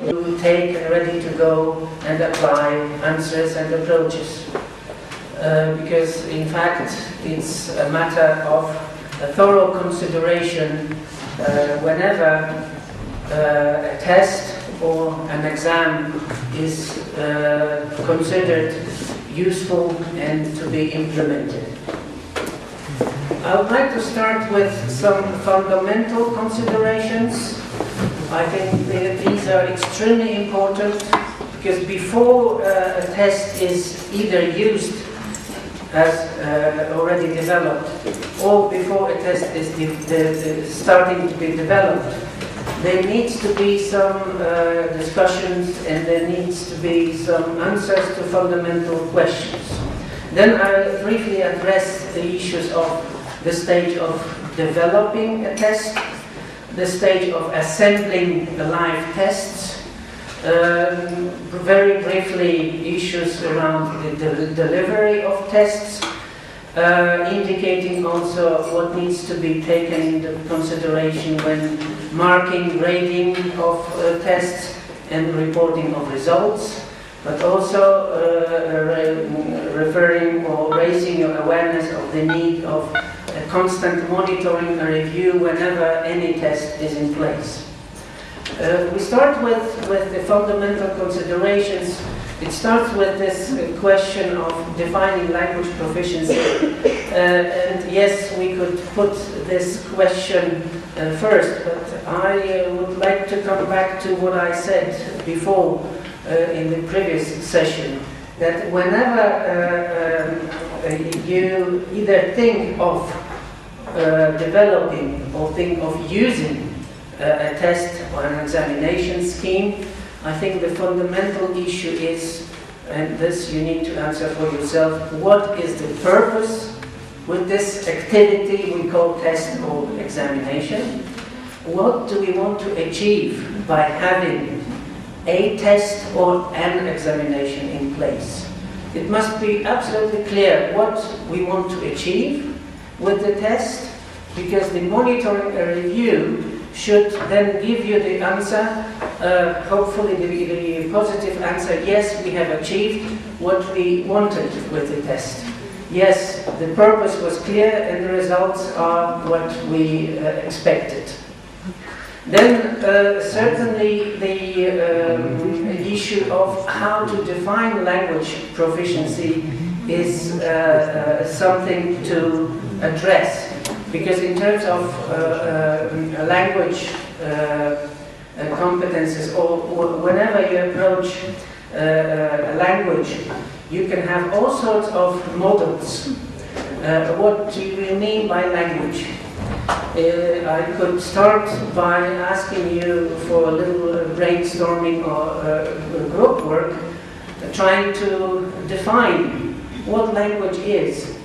to take ready to go and apply answers and approaches. Because in fact it's a matter of a thorough consideration whenever a test or an exam is considered useful and to be implemented. I would like to start with some fundamental considerations. I think these are extremely important because before a test is either used as already developed or before a test is starting to be developed, there needs to be some discussions and there needs to be some answers to fundamental questions. Then I'll briefly address the issues of the stage of developing a test, the stage of assembling the live tests, very briefly issues around the delivery of tests, indicating also what needs to be taken into consideration when marking, grading of tests and reporting of results, but also referring or raising your awareness of the need of a constant monitoring and review whenever any test is in place. We start with the fundamental considerations. It starts with this question of defining language proficiency. And yes, we could put this question first, but I would like to come back to what I said before in the previous session, that whenever you either think of developing or think of using a test or an examination scheme, I think the fundamental issue is, and this you need to answer for yourself, what is the purpose with this activity we call test or examination? What do we want to achieve by having a test or an examination in place? It must be absolutely clear what we want to achieve with the test, because the monitoring and review should then give you the answer, hopefully the positive answer, yes, we have achieved what we wanted with the test. Yes, the purpose was clear and the results are what we expected. Then certainly the issue of how to define language proficiency is something to address, because in terms of language competences, or whenever you approach a language, you can have all sorts of models. What do we mean by language? I could start by asking you for a little brainstorming or group work, trying to define what language is.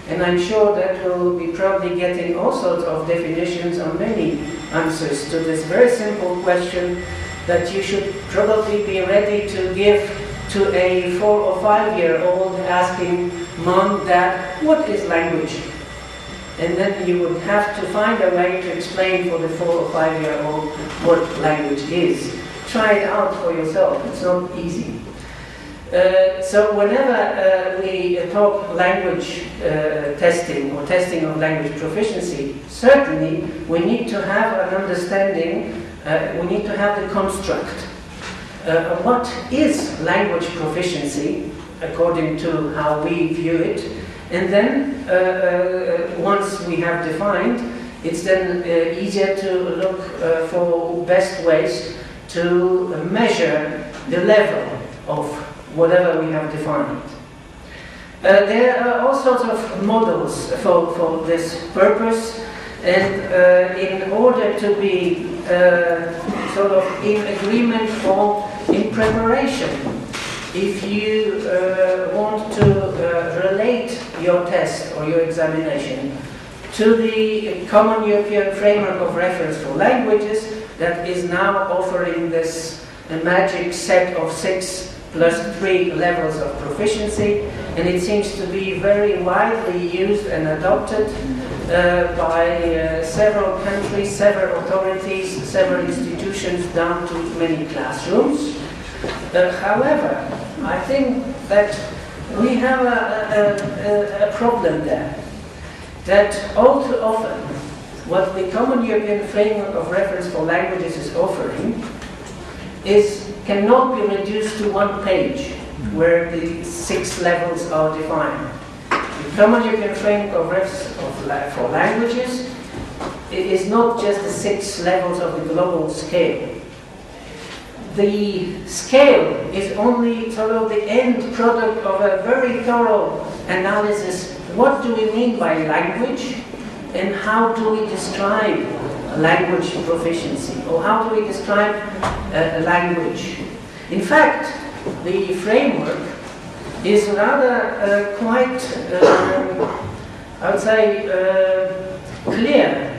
And I'm sure that we'll be probably getting all sorts of definitions or many answers to this very simple question that you should probably be ready to give to a 4 or 5-year-old asking, Mom, Dad, what is language? And then you would have to find a way to explain for the 4 or 5-year-old what language is. Try it out for yourself, it's not easy. So whenever we talk language testing or testing of language proficiency, certainly we need to have an understanding, we need to have the construct. What is language proficiency according to how we view it? And then once we have defined, it's then easier to look for best ways to measure the level of whatever we have defined. There are all sorts of models for this purpose, and in order to be sort of in agreement or in preparation, if you want to relate your test or your examination to the Common European Framework of Reference for Languages that is now offering this magic set of 6 plus 3 levels of proficiency, and it seems to be very widely used and adopted by several countries, several authorities, several institutions, down to many classrooms. However, I think that we have a problem there, that all too often what the Common European Framework of Reference for Languages is offering cannot be reduced to one page where the 6 levels are defined. The Common European Framework of Reference for Languages is not just the 6 levels of the global scale. The scale is only sort of the end product of a very thorough analysis. What do we mean by language, and how do we describe language proficiency, or how do we describe language? In fact, the framework is rather quite, I would say, clear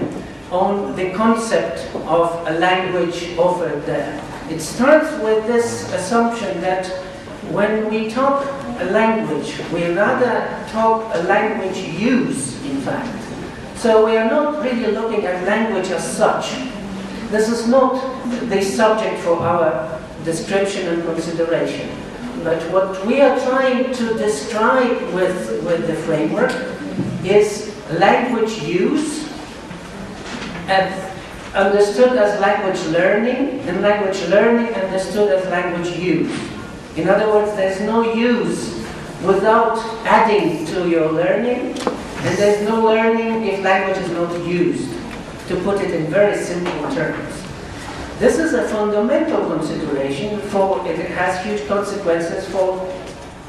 on the concept of a language offered there. It starts with this assumption that when we talk a language, we rather talk a language use, in fact. So we are not really looking at language as such. This is not the subject for our description and consideration. But what we are trying to describe with the framework is language use, understood as language learning, and language learning understood as language use. In other words, there's no use without adding to your learning, and there's no learning if language is not used, to put it in very simple terms. This is a fundamental consideration, for it has huge consequences for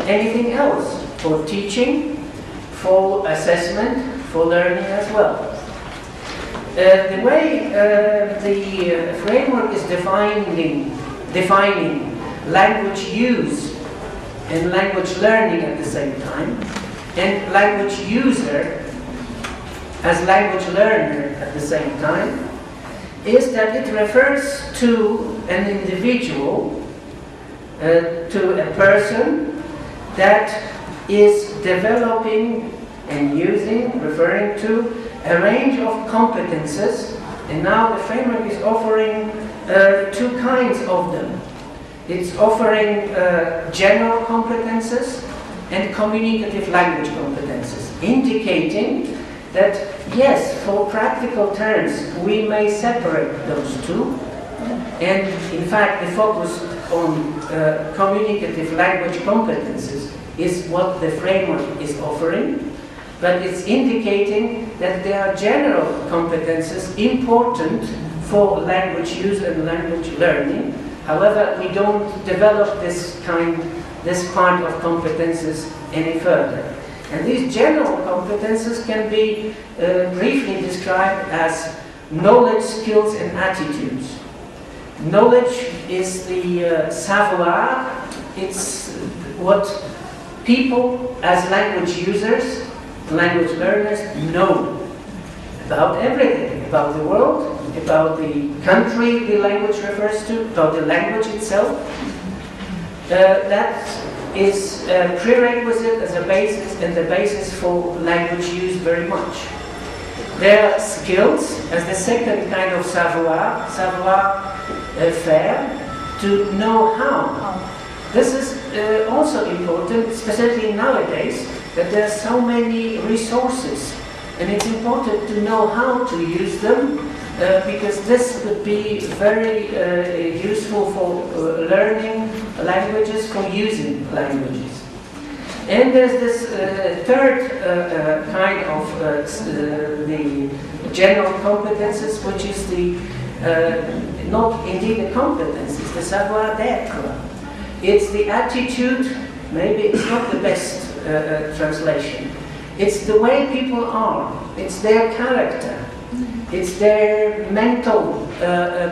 anything else, for teaching, for assessment, for learning as well. The way the framework is defining language use and language learning at the same time, and language user as language learner at the same time, is that it refers to an individual, to a person that is developing and using, referring to a range of competences, and now the framework is offering 2 kinds of them. It's offering general competences and communicative language competences, indicating that yes, for practical terms, we may separate those 2, and in fact the focus on communicative language competences is what the framework is offering. But it's indicating that there are general competences important for language use and language learning. However, we don't develop this part of competences any further. And these general competences can be briefly described as knowledge, skills, and attitudes. Knowledge is the savoir. It's what people as language users, language learners, know about everything, about the world, about the country the language refers to, about the language itself. That is a prerequisite as a basis, and the basis for language use very much. There are skills as the second kind of savoir-faire, to know how. This is also important, especially nowadays, that there are so many resources, and it's important to know how to use them, because this would be very useful for learning languages, for using languages. And there's this third kind of the general competences, which is the not indeed the competences, the savoir-être. It's the attitude. Maybe it's not the best translation. It's the way people are. It's their character. It's their mental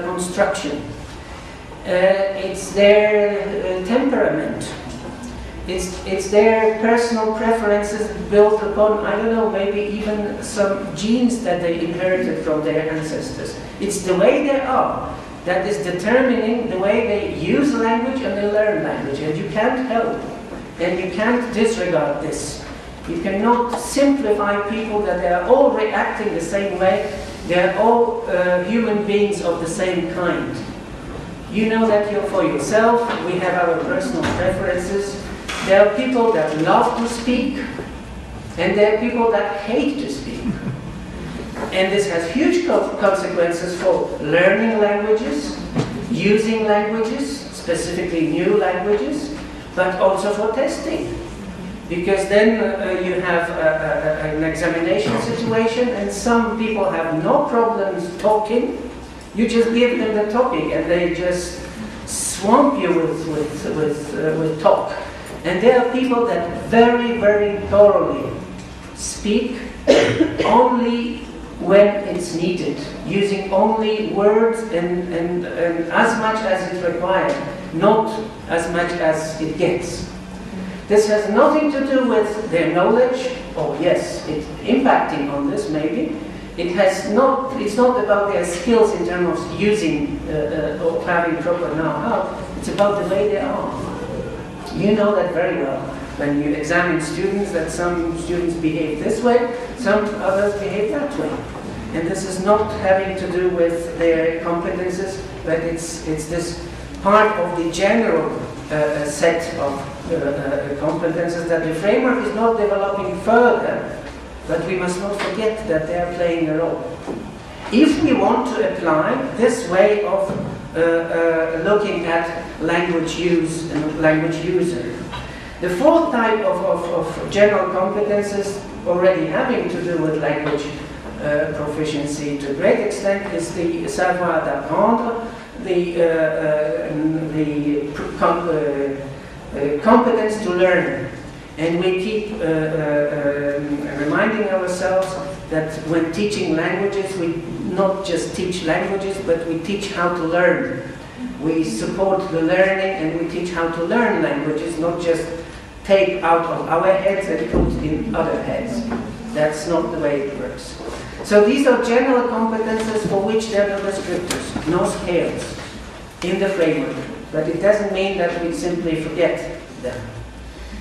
construction. It's their temperament. It's their personal preferences built upon, I don't know, maybe even some genes that they inherited from their ancestors. It's the way they are that is determining the way they use language and they learn language. And you can't help and you can't disregard this. You cannot simplify people that they are all reacting the same way, they are all human beings of the same kind. You know that you're for yourself, we have our personal preferences. There are people that love to speak, and there are people that hate to speak. And this has huge consequences for learning languages, using languages, specifically new languages, but also for testing. Because then you have an examination situation, and some people have no problems talking. You just give them the topic and they just swamp you with talk. And there are people that very, very thoroughly speak only when it's needed, using only words and as much as it's required, not as much as it gets. This has nothing to do with their knowledge, or yes, it's impacting on this maybe. It's not about their skills in terms of using or having proper know-how, it's about the way they are. You know that very well when you examine students, that some students behave this way, some others behave that way. And this is not having to do with their competences, but it's this part of the general set of competences that the framework is not developing further, but we must not forget that they are playing a role. If we want to apply this way of looking at language use and language user, the fourth type of general competences already having to do with language proficiency to a great extent is the savoir d'apprendre, the competence to learn. And we keep reminding ourselves that when teaching languages, we not just teach languages, but we teach how to learn. We support the learning and we teach how to learn languages, not just take out of our heads and put in other heads. That's not the way it works. So these are general competences for which there are no descriptors, no scales in the framework. But it doesn't mean that we simply forget them.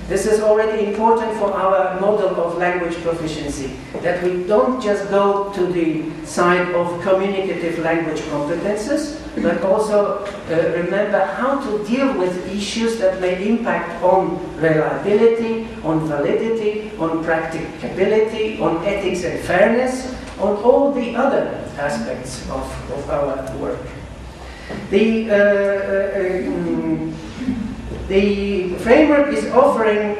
This is already important for our model of language proficiency, that we don't just go to the side of communicative language competences, but also remember how to deal with issues that may impact on reliability, on validity, on practicability, on ethics and fairness, on all the other aspects of our work. The framework is offering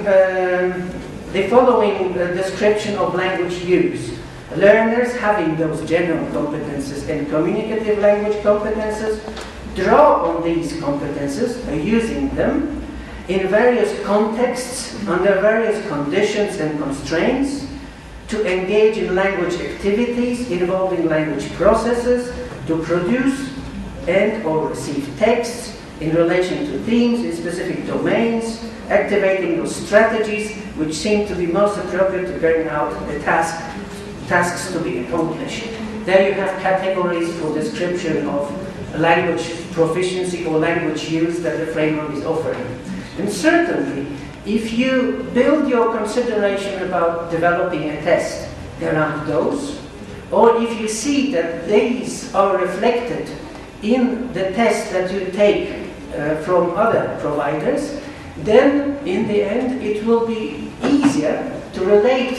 the following description of language use. Learners having those general competences and communicative language competences draw on these competences, using them in various contexts, under various conditions and constraints, to engage in language activities involving language processes, to produce and or receive texts in relation to themes in specific domains, activating those strategies which seem to be most appropriate to carrying out the tasks to be accomplished. There you have categories for description of language proficiency or language use that the framework is offering. And certainly, if you build your consideration about developing a test around those, or if you see that these are reflected in the test that you take from other providers, then in the end it will be easier to relate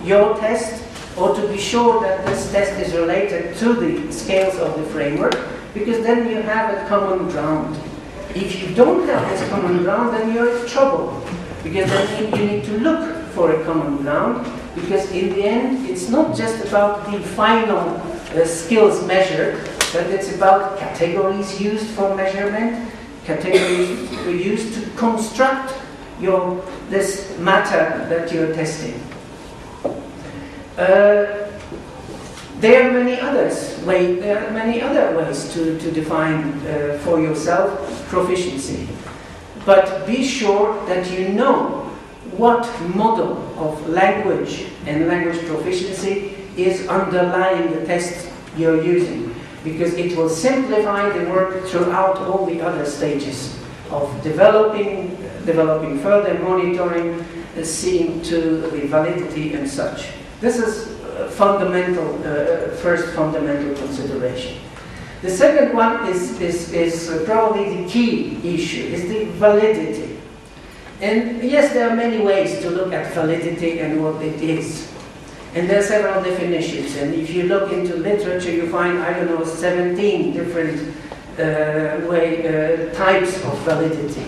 your test, or to be sure that this test is related to the scales of the framework, because then you have a common ground. If you don't have this common ground, then you're in trouble, because then you need to look for a common ground, because in the end it's not just about the final skills measured, but it's about categories used for measurement, categories used to construct this matter that you're testing. There are many other ways to define for yourself proficiency. But be sure that you know what model of language and language proficiency is underlying the test you're using, because it will simplify the work throughout all the other stages of developing developing further, monitoring, seeing to the validity and such. This is fundamental, first fundamental consideration. The second one is probably the key issue, is the validity. And yes, there are many ways to look at validity and what it is. And there are several definitions. And if you look into literature, you find, I don't know, 17 different types of validity.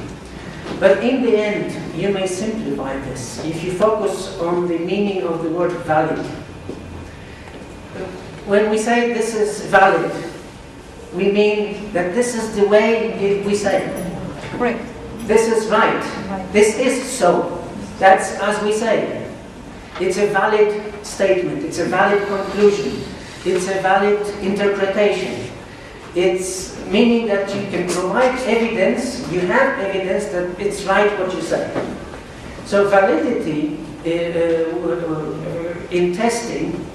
But in the end, you may simplify this. If you focus on the meaning of the word valid. When we say this is valid, we mean that this is the way we say it. Correct. This is right. This is so. That's as we say. It's a valid statement. It's a valid conclusion. It's a valid interpretation. It's meaning that you can provide evidence, you have evidence that it's right what you say. So validity in testing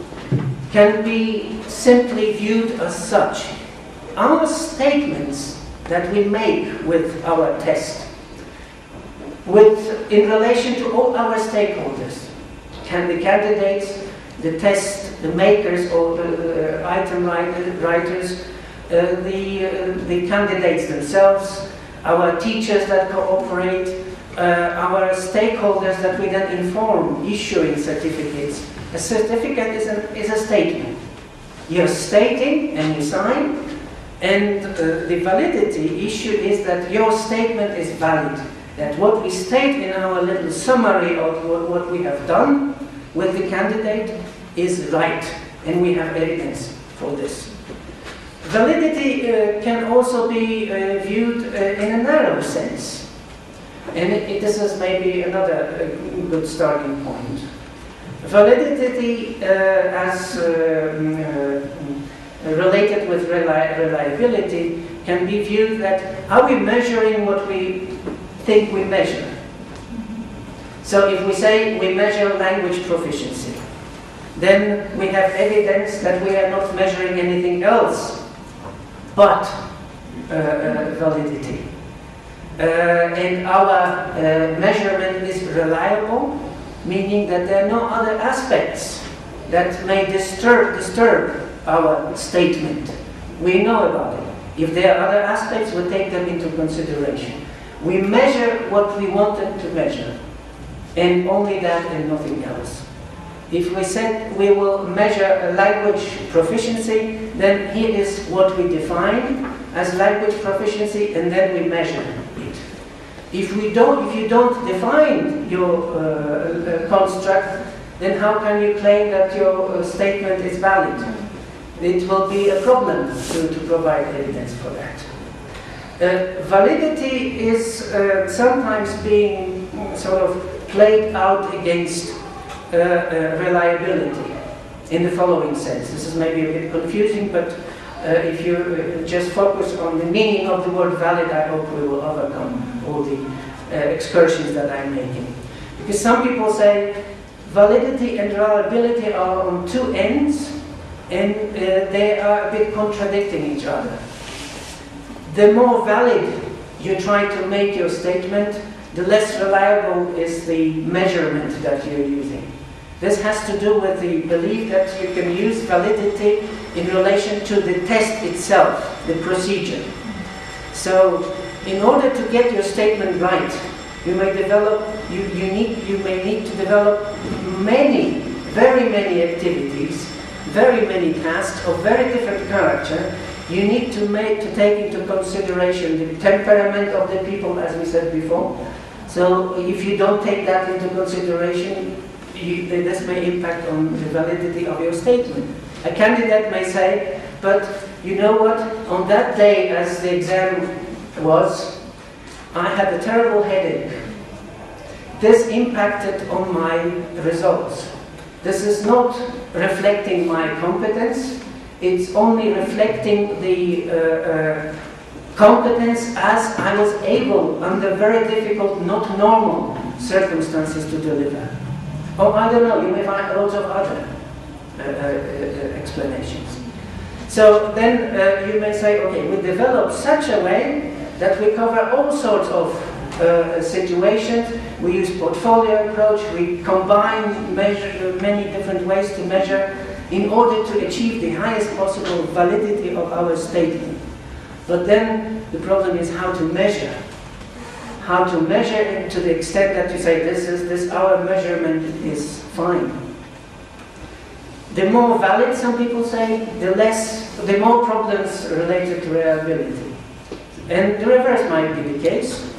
can be simply viewed as such. Our statements that we make with our test, in relation to all our stakeholders, can the candidates, the test, the makers, or the item writers, the candidates themselves, our teachers that cooperate, our stakeholders that we then inform, issuing certificates. A certificate is a statement. You're stating and you sign, and the validity issue is that your statement is valid. That what we state in our little summary of what we have done with the candidate is right, and we have evidence for this. Validity can also be viewed in a narrow sense, and this is maybe another good starting point. Validity as related with reliability can be viewed that are we measuring what we think we measure? So if we say we measure language proficiency, then we have evidence that we are not measuring anything else but validity. And our measurement is reliable, meaning that there are no other aspects that may disturb our statement. We know about it. If there are other aspects, we take them into consideration. We measure what we wanted to measure, and only that and nothing else. If we said we will measure a language proficiency, then here is what we define as language proficiency, and then we measure it. If you don't define your construct, then how can you claim that your statement is valid? It will be a problem to provide evidence for that. Validity is sometimes being sort of played out against reliability in the following sense. This is maybe a bit confusing, but if you just focus on the meaning of the word valid, I hope we will overcome all the excursions that I'm making. Because some people say validity and reliability are on two ends, and they are a bit contradicting each other. The more valid you try to make your statement, the less reliable is the measurement that you're using. This has to do with the belief that you can use validity in relation to the test itself, the procedure. So, in order to get your statement right, you may develop, you may need to develop very many activities, very many tasks of very different character. You need to take into consideration the temperament of the people, as we said before. So if you don't take that into consideration, this may impact on the validity of your statement. A candidate may say, but you know what, on that day as the exam was, I had a terrible headache. This impacted on my results. This is not reflecting my competence, it's only reflecting the competence as I was able, under very difficult, not normal circumstances, to deliver. Or I don't know, you may find lots of other explanations. So then you may say, okay, we develop such a way that we cover all sorts of situations. We use portfolio approach. We combine many different ways to measure in order to achieve the highest possible validity of our statement. But then the problem is how to measure. How to measure it to the extent that you say our measurement is fine. The more valid, some people say, the more problems related to reliability. And the reverse might be the case.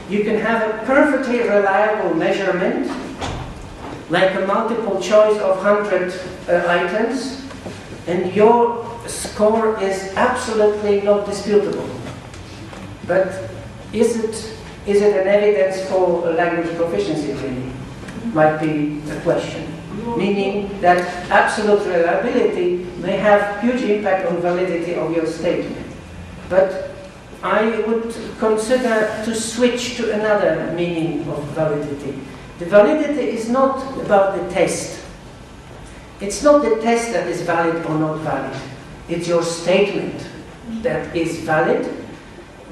You can have a perfectly reliable measurement, like a multiple choice of 100 items, and your score is absolutely not disputable. But is it an evidence for language proficiency, really? Might be a question. Meaning that absolute reliability may have huge impact on validity of your statement. But I would consider to switch to another meaning of validity. The validity is not about the test. It's not the test that is valid or not valid. It's your statement that is valid,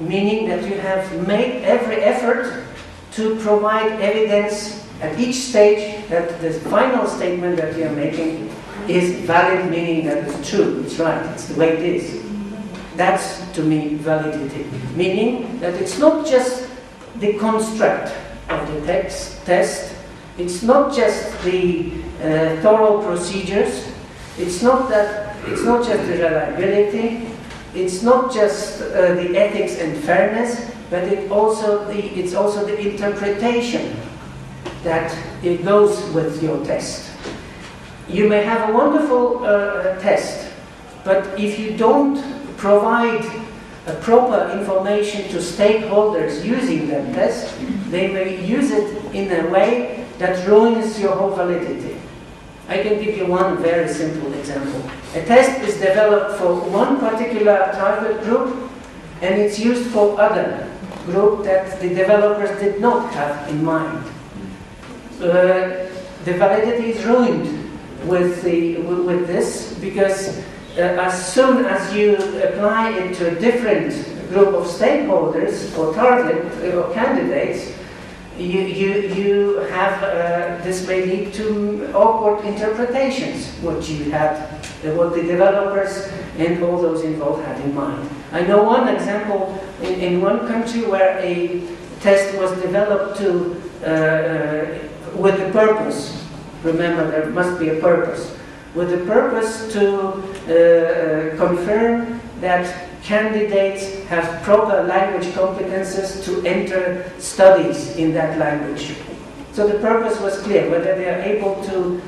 meaning that you have made every effort to provide evidence at each stage that the final statement that you are making is valid, meaning that it's true, it's right, it's the way it is. That's, to me, validity. Meaning that it's not just the construct of the test, it's not just the thorough procedures, it's not just the reliability, it's not just the ethics and fairness, but it's also the interpretation that it goes with your test. You may have a wonderful test, but if you don't provide a proper information to stakeholders using that test, they may use it in a way that ruins your whole validity. I can give you one very simple example. A test is developed for one particular target group, and it's used for other group that the developers did not have in mind. The validity is ruined with this, because as soon as you apply it to a different group of stakeholders or target or candidates, you have this may lead to awkward interpretations, what the developers and all those involved had in mind. I know one example in one country where a test was developed with the purpose. Remember, there must be a purpose. With the purpose to confirm that candidates have proper language competences to enter studies in that language. So the purpose was clear, whether they are able to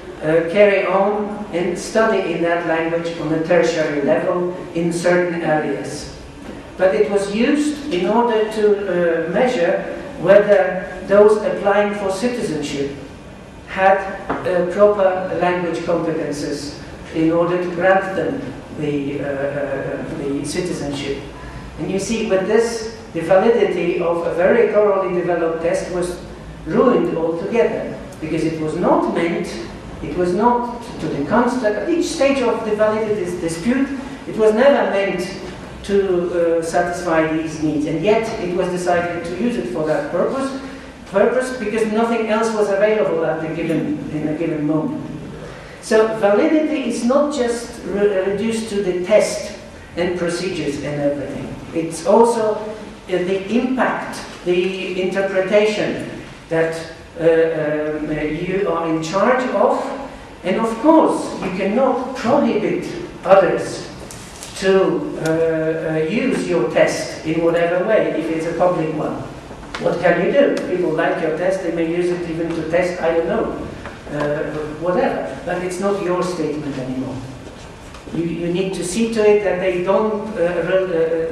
carry on and study in that language on a tertiary level in certain areas. But it was used in order to measure whether those applying for citizenship had proper language competences in order to grant them the citizenship. And you see, with this, the validity of a very thoroughly developed test was ruined altogether, because it was not meant, it was not to the construct, at each stage of the validity dispute, it was never meant to satisfy these needs, and yet it was decided to use it for that purpose because nothing else was available in a given moment. So validity is not just reduced to the test and procedures and everything. It's also the impact, the interpretation that you are in charge of, and of course you cannot prohibit others to use your test in whatever way if it's a public one. What can you do? People like your test, they may use it even to test, I don't know, whatever. But it's not your statement anymore. You need to see to it that they don't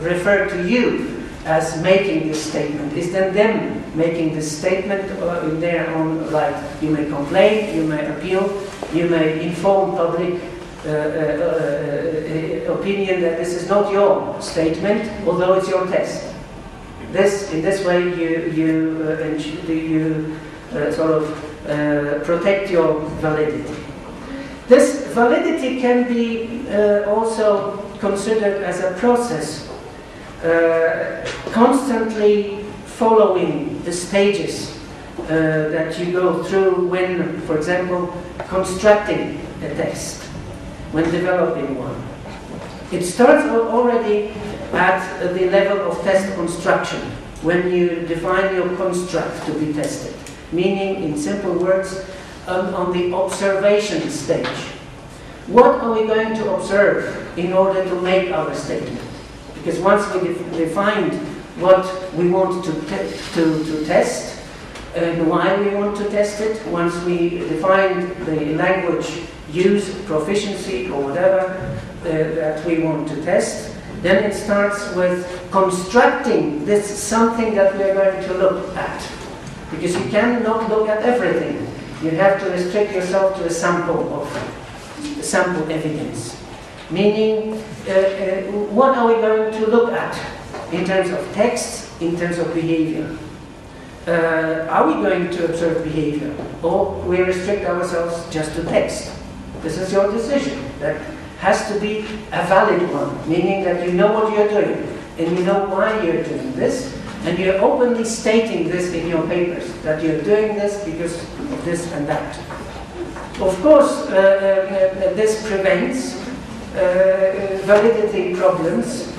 refer to you as making this statement. It's then them making this statement in their own right. You may complain, you may appeal, you may inform public opinion that this is not your statement, although it's your test. In this way, you sort of protect your validity. This validity can be also considered as a process, constantly following the stages that you go through when, for example, constructing a text, when developing one. It starts already at the level of test construction, when you define your construct to be tested, meaning, in simple words, on the observation stage. What are we going to observe in order to make our statement? Because once we defined what we want to test, and why we want to test it, once we defined the language use, proficiency, or whatever that we want to test, then it starts with constructing this something that we are going to look at. Because you cannot look at everything. You have to restrict yourself to a sample evidence. Meaning, what are we going to look at in terms of text, in terms of behavior? Are we going to observe behavior, or we restrict ourselves just to text? This is your decision. That has to be a valid one, meaning that you know what you're doing, and you know why you're doing this, and you're openly stating this in your papers, that you're doing this because of this and that. Of course, this prevents validity problems,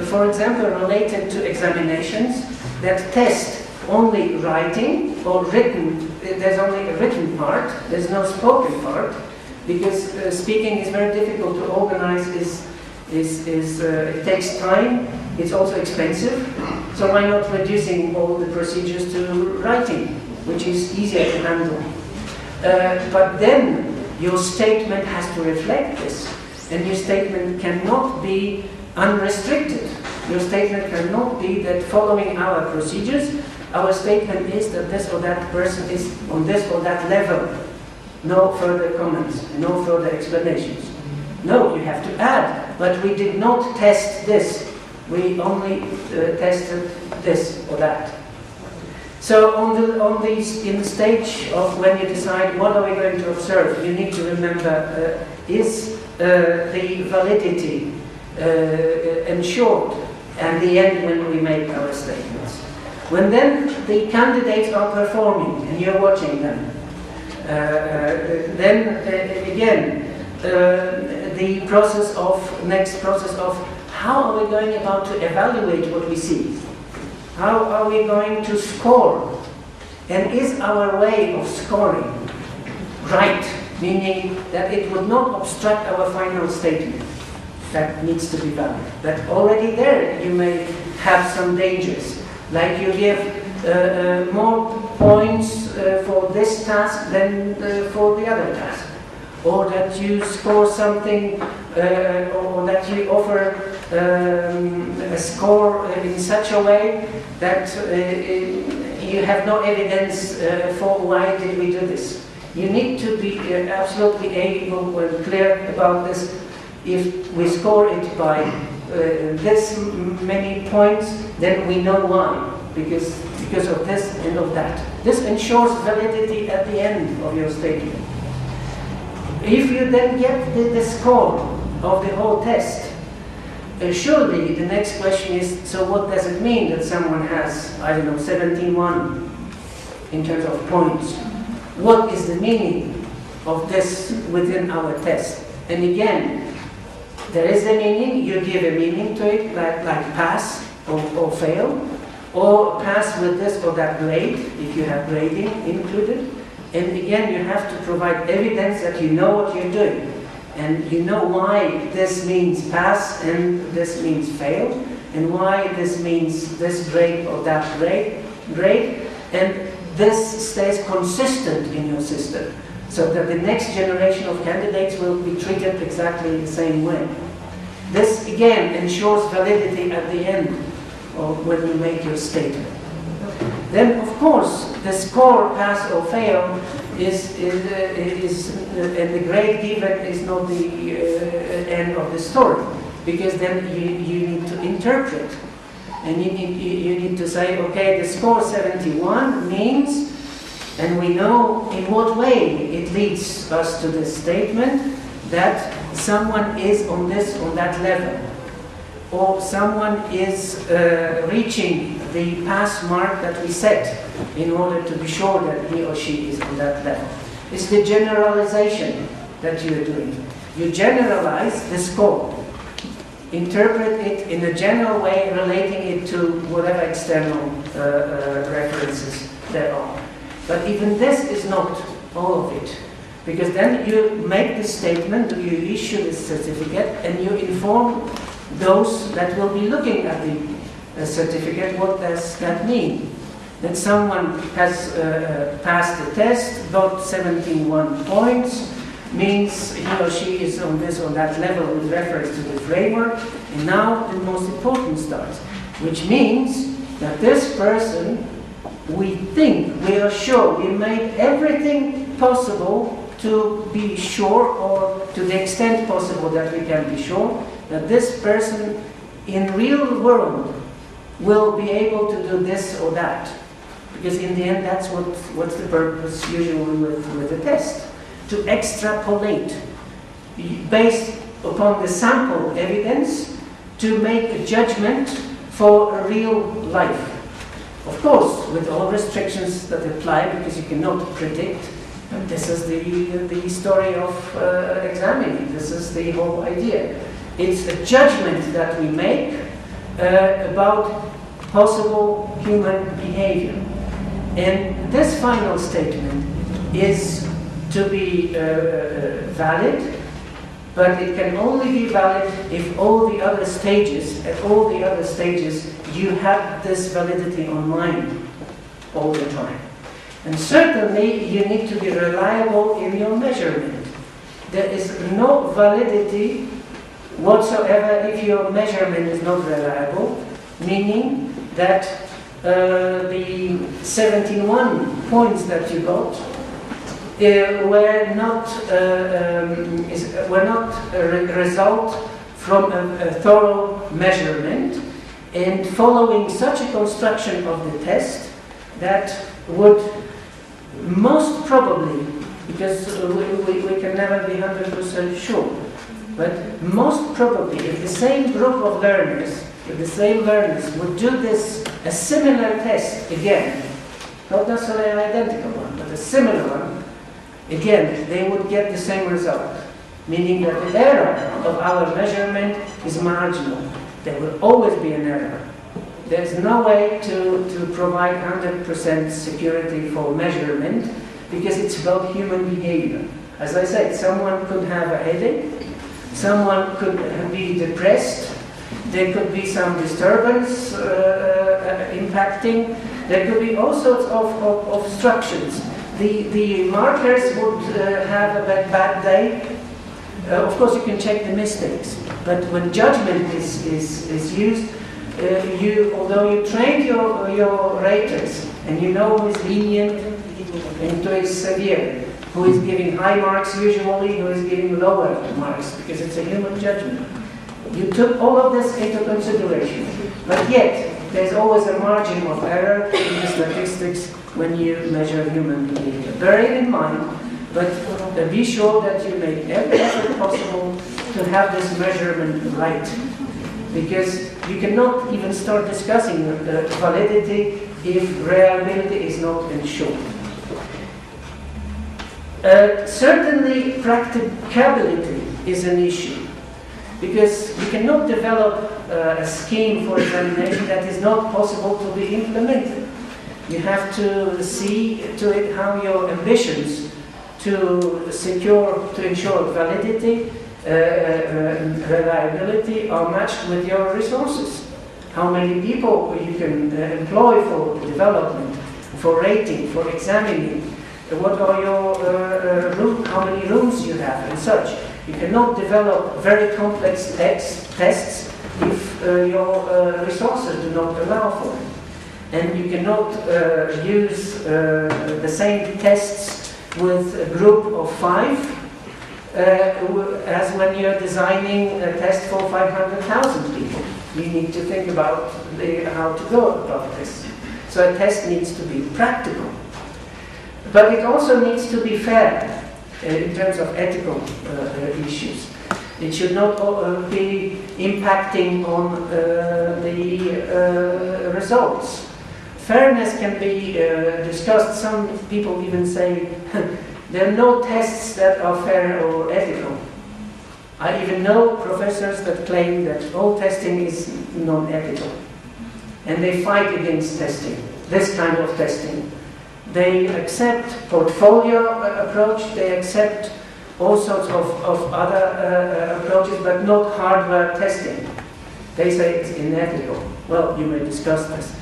for example, related to examinations that test only writing or written. There's only a written part, there's no spoken part, because speaking is very difficult to organize, it takes time, it's also expensive, so why not reducing all the procedures to writing, which is easier to handle. But then your statement has to reflect this, and your statement cannot be unrestricted. Your statement cannot be that following our procedures, our statement is that this or that person is on this or that level. No further comments, no further explanations. No, you have to add, but we did not test this. We only tested this or that. So in the stage of when you decide what are we going to observe, you need to remember, is the validity ensured at the end when we make our statements. When then the candidates are performing and you're watching them, then again, the next process of how are we going about to evaluate what we see? How are we going to score? And is our way of scoring right? Meaning that it would not obstruct our final statement. That needs to be valid. But already there you may have some dangers. Like you give more points for this task than for the other task. Or that you score something, or that you offer a score in such a way that you have no evidence for why did we do this. You need to be absolutely able and clear about this. If we score it by this many points, then we know why, because of this and of that. This ensures validity at the end of your statement. If you then get the score of the whole test, surely the next question is, so what does it mean that someone has, I don't know, 17.1 in terms of points? What is the meaning of this within our test? And again, there is a meaning, you give a meaning to it, like pass or fail, or pass with this or that grade, if you have grading included. And again, you have to provide evidence that you know what you're doing. And you know why this means pass and this means fail, and why this means this grade or that grade. And this stays consistent in your system, so that the next generation of candidates will be treated exactly the same way. This, again, ensures validity at the end of when you make your statement. Then, of course, the score, pass or fail, is and the grade given is not the end of the story, because then you need to interpret. And you need to say, okay, the score 71 means, and we know in what way it leads us to this statement, that someone is on that level, or someone is reaching the pass mark that we set in order to be sure that he or she is on that level. It's the generalization that you're doing. You generalize the score. Interpret it in a general way, relating it to whatever external references there are. But even this is not all of it. Because then you make this statement, you issue this certificate, and you inform those that will be looking at the certificate, what does that mean? That someone has passed the test, got 71 points, means he or she is on this or that level with reference to the framework, and now the most important starts, which means that this person, we think, we are sure, we made everything possible to be sure, or to the extent possible that we can be sure, that this person in real world will be able to do this or that. Because in the end, that's what's the purpose usually with the test. To extrapolate, based upon the sample evidence, to make a judgment for a real life. Of course, with all restrictions that apply, because you cannot predict. And this is the story of examining. This is the whole idea. It's a judgment that we make about possible human behavior. And this final statement is to be valid, but it can only be valid if all the other stages, at all the other stages, you have this validity on mind all the time. And certainly you need to be reliable in your measurement. There is no validity whatsoever if your measurement is not reliable, meaning that the 71 points that you got were not a result from a thorough measurement, and following such a construction of the test that would most probably, because we can never be 100% sure, but most probably if the same group of learners, if the same learners would do this, a similar test again, not necessarily an identical one, but a similar one, again, they would get the same result. Meaning that the error of our measurement is marginal. There will always be an error. There's no way to provide 100% security for measurement, because it's about human behavior. As I said, someone could have a headache, someone could be depressed, there could be some disturbance impacting, there could be all sorts of obstructions. The markers would have a bad day. Of course, you can check the mistakes, but when judgment is used, although you trained your raters and you know who is lenient and who is severe, who is giving high marks usually, who is giving lower marks, because it's a human judgment. You took all of this into consideration, but yet there's always a margin of error in the statistics when you measure human behavior. Bear it in mind, but be sure that you make every effort possible to have this measurement right. Because you cannot even start discussing the validity if reliability is not ensured. Certainly, practicability is an issue. Because you cannot develop a scheme for examination that is not possible to be implemented. You have to see to it how your ambitions to ensure validity, reliability are matched with your resources. How many people you can employ for development, for rating, for examining, what are your how many rooms you have and such. You cannot develop very complex tests if your resources do not allow for it. And you cannot use the same tests with a group of 5 as when you're designing a test for 500,000 people. You need to think about how to go about this. So a test needs to be practical. But it also needs to be fair in terms of ethical issues. It should not be impacting on the results. Fairness can be discussed. Some people even say there are no tests that are fair or ethical. I even know professors that claim that all testing is non-ethical. And they fight against testing, this kind of testing. They accept portfolio approach, they accept all sorts of other approaches, but not hardware testing. They say it's unethical. Well, you may discuss this.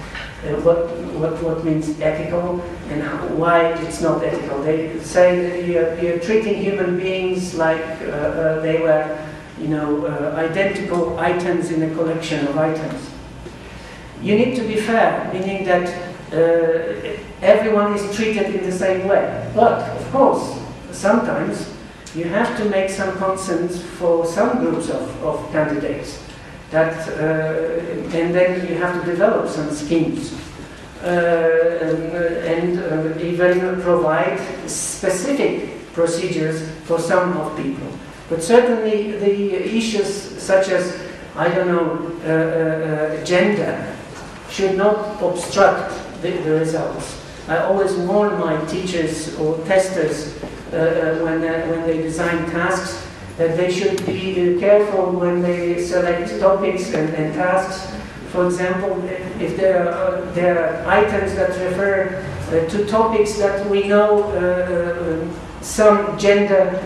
What means ethical and why it's not ethical. They say that you're treating human beings like they were, identical items in a collection of items. You need to be fair, meaning that everyone is treated in the same way. But, of course, sometimes you have to make some concessions for some groups of candidates. And then you have to develop some schemes and even provide specific procedures for some of people. But certainly the issues such as, gender should not obstruct the results. I always warn my teachers or testers when they design tasks that they should be careful when they select topics and tasks. For example, if there are items that refer to topics that we know some gender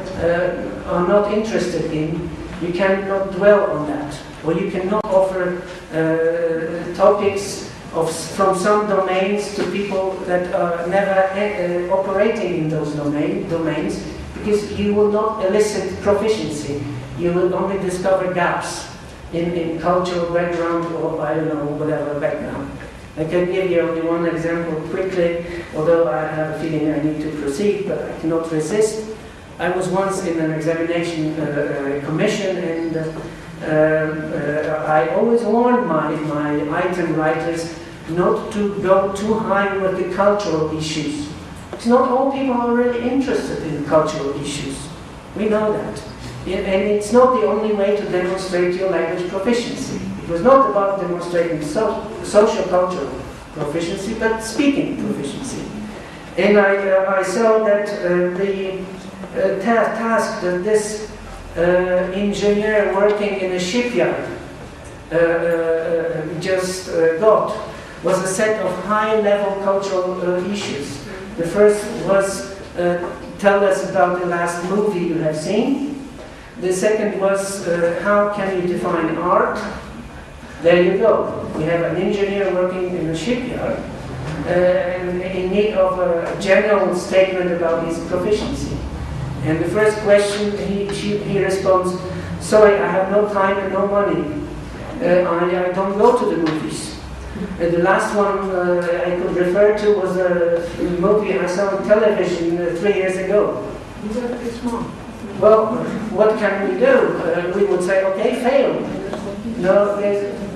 are not interested in, you cannot dwell on that. Or you cannot offer topics from some domains to people that are never operating in those domains, because you will not elicit proficiency. You will only discover gaps in cultural background or, whatever background. I can give you only one example quickly, although I have a feeling I need to proceed, but I cannot resist. I was once in an examination commission, and I always warned my item writers not to go too high with the cultural issues. It's not all people are really interested in cultural issues. We know that. And it's not the only way to demonstrate your language proficiency. It was not about demonstrating social cultural proficiency, but speaking proficiency. And I saw that the task that this engineer working in a shipyard just got was a set of high-level cultural issues. The first was tell us about the last movie you have seen. The second was how can you define art? There you go. We have an engineer working in a shipyard in need of a general statement about his proficiency. And the first question he responds, sorry, I have no time and no money. I don't go to the movies. The last one I could refer to was a movie I saw on television 3 years ago. Well, what can we do? We would say, okay, fail. No,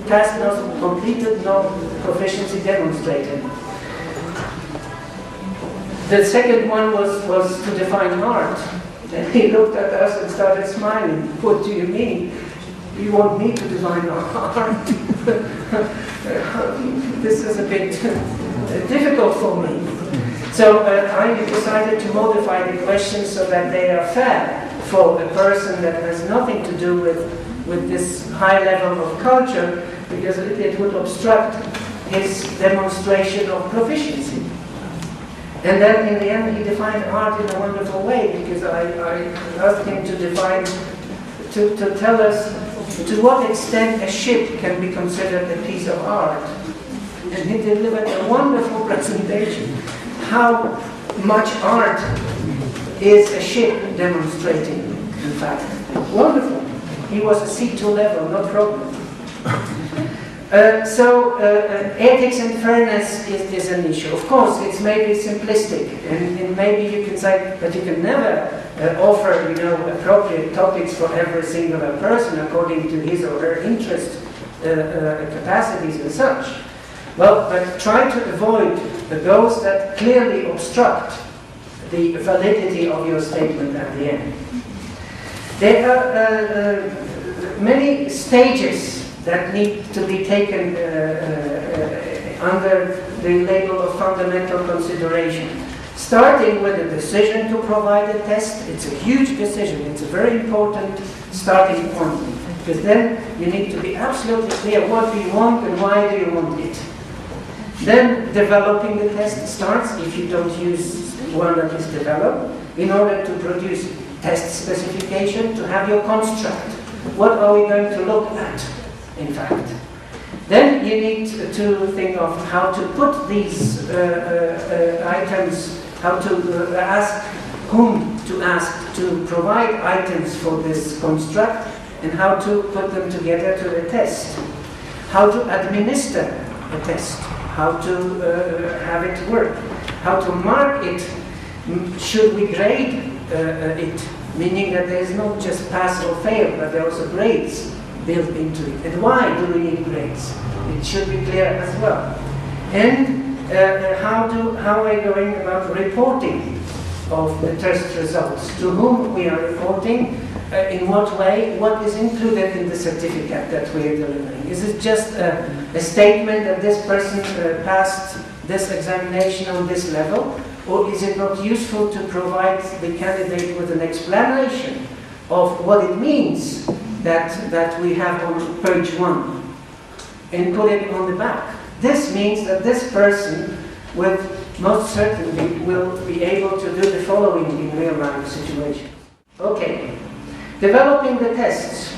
task not completed, no proficiency demonstrated. The second one was to define art. And he looked at us and started smiling. What do you mean? You want me to define art? This is a bit difficult for me. So I decided to modify the questions so that they are fair for a person that has nothing to do with this high level of culture, because it would obstruct his demonstration of proficiency. And then in the end he defined art in a wonderful way, because I asked him to tell us to what extent a ship can be considered a piece of art. And he delivered a wonderful presentation. How much art is a ship demonstrating, in fact. Wonderful. He was a C2 level, no problem. So ethics and fairness is an issue. Of course, it's maybe simplistic, and maybe you can say that you can never offer, appropriate topics for every singular person according to his or her interest, capacities and such. Well, but try to avoid those that clearly obstruct the validity of your statement at the end. There are many stages that need to be taken under the label of fundamental consideration. Starting with the decision to provide a test, it's a huge decision, it's a very important starting point. Because then you need to be absolutely clear what do you want and why do you want it. Then developing the test starts, if you don't use one that is developed, in order to produce test specification, to have your construct. What are we going to look at, in fact? Then you need to think of how to put these items, how to ask whom to ask to provide items for this construct, and how to put them together to the test. How to administer a test, how to have it work, how to mark it. Should we grade it? Meaning that there is not just pass or fail, but there are also grades built into it. And why do we need grades? It should be clear as well. And how are we going about reporting of the test results? To whom we are reporting? In what way? What is included in the certificate that we are delivering? Is it just a statement that this person passed this examination on this level? Or is it not useful to provide the candidate with an explanation of what it means that we have on page 1 and put it on the back? This means that this person with most certainty will be able to do the following in real-life situations. Okay. Developing the tests.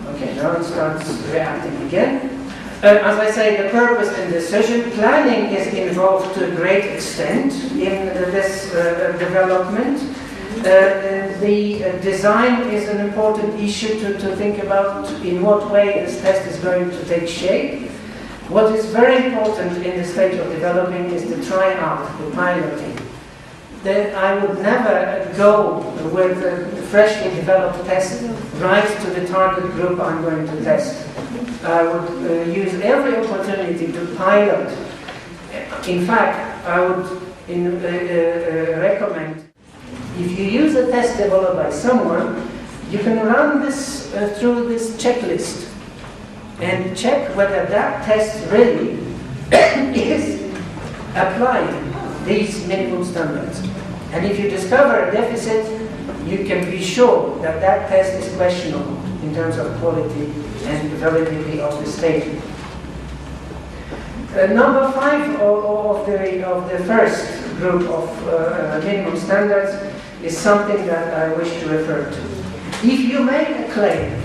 Okay, now it starts reacting again. As I say, the purpose and decision planning is involved to a great extent in this development. The design is an important issue to think about in what way this test is going to take shape. What is very important in the stage of developing is the tryout, the piloting. I would never go with a freshly developed test right to the target group I'm going to test. I would use every opportunity to pilot. In fact, I would recommend, if you use a test developed by someone, you can run this through this checklist and check whether that test really is applying these minimum standards. And if you discover a deficit, you can be sure that that test is questionable in terms of quality and validity of the statement. Number 5 of the first group of minimum standards is something that I wish to refer to. If you make a claim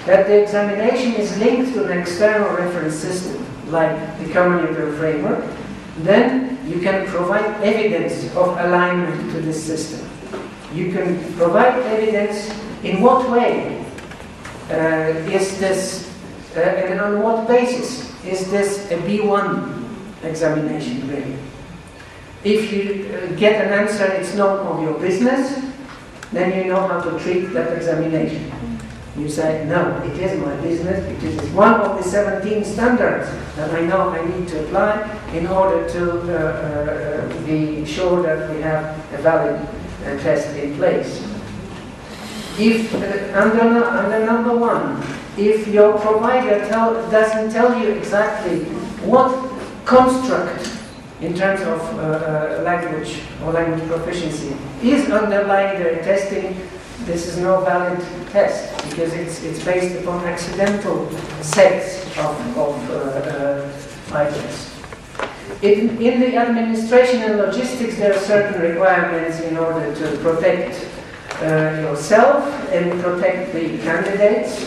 that the examination is linked to an external reference system, like the community framework, then you can provide evidence of alignment to this system. You can provide evidence in what way is this, and on what basis is this a B1 examination really. If you get an answer, it's none of your business, then you know how to treat that examination. You say, no, it is my business, it is one of the 17 standards that I know I need to apply in order to be sure that we have a valid test in place. If, under number 1, if your provider doesn't tell you exactly what construct in terms of language or language proficiency is underlying their testing, this is no valid test because it's based upon accidental sets of items. In the administration and logistics, there are certain requirements in order to protect yourself and protect the candidates,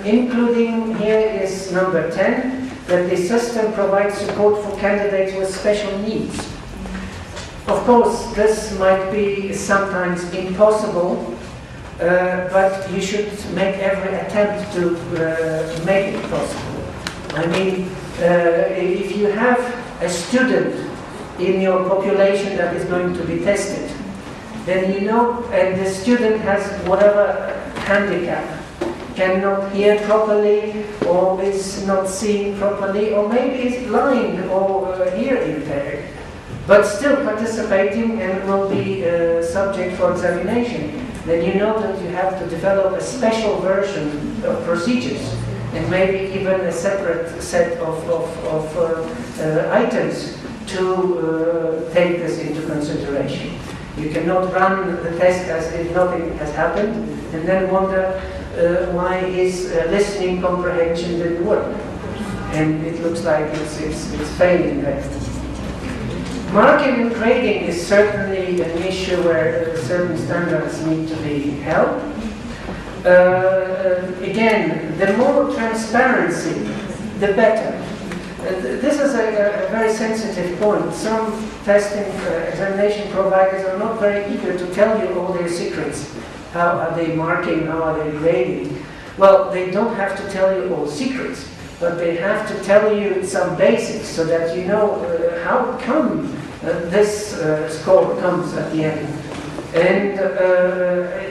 including here is number 10, that the system provides support for candidates with special needs. Of course, this might be sometimes impossible, but you should make every attempt to make it possible. I mean, if you have a student in your population that is going to be tested, then you know, and the student has whatever handicap, cannot hear properly, or is not seeing properly, or maybe is blind or hear impaired, but still participating and will be subject for examination. then you know that you have to develop a special version of procedures, and maybe even a separate set of items to take this into consideration. You cannot run the test as if nothing has happened and then wonder why his listening comprehension didn't work. And it looks like it's failing there. Marking and grading is certainly an issue where certain standards need to be held. Again, the more transparency, the better. This is a very sensitive point. Some testing examination providers are not very eager to tell you all their secrets. How are they marking? How are they grading? Well, they don't have to tell you all secrets, but they have to tell you some basics so that you know how come this score comes at the end. And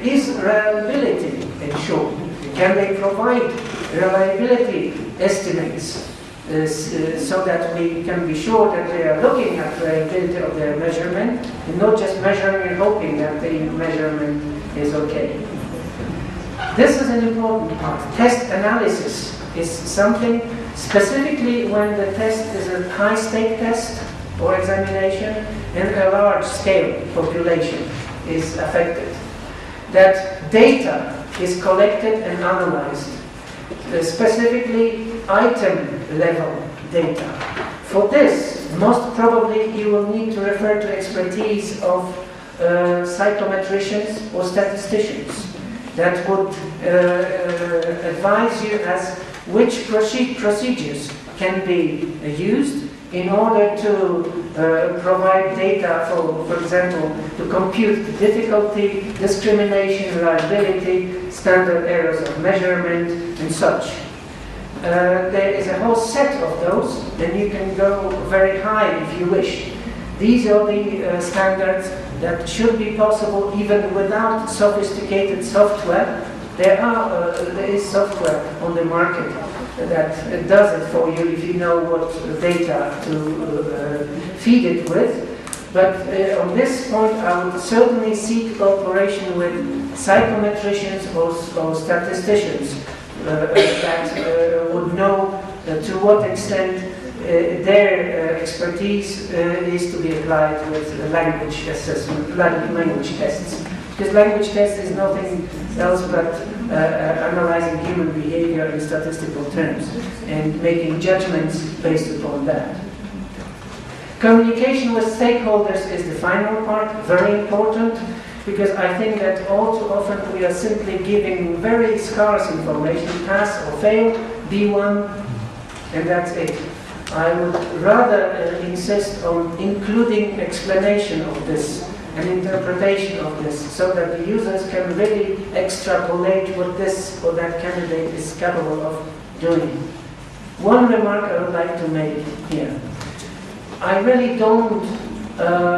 is reliability ensured? Can they provide reliability estimates so that we can be sure that they are looking at the reliability of their measurement and not just measuring and hoping that the measurement is okay? This is an important part. Test analysis is something, specifically when the test is a high-stake test or examination and a large-scale population is affected. That data is collected and analyzed, specifically item-level data. For this, most probably you will need to refer to expertise of psychometricians or statisticians that would advise you as which procedures can be used in order to provide data for example, to compute the difficulty, discrimination, reliability, standard errors of measurement, and such. There is a whole set of those, and you can go very high if you wish. These are the standards that should be possible even without sophisticated software. There is software on the market that does it for you if you know what data to feed it with. But on this point, I would certainly seek cooperation with psychometricians or statisticians that would know to what extent their expertise is to be applied with language assessment, language tests. Because language test is nothing else but analyzing human behavior in statistical terms and making judgments based upon that. Communication with stakeholders is the final part, very important, because I think that all too often we are simply giving very scarce information, pass or fail, B1, and that's it. I would rather insist on including explanation of this and interpretation of this so that the users can really extrapolate what this or that candidate is capable of doing. One remark I would like to make here. I really don't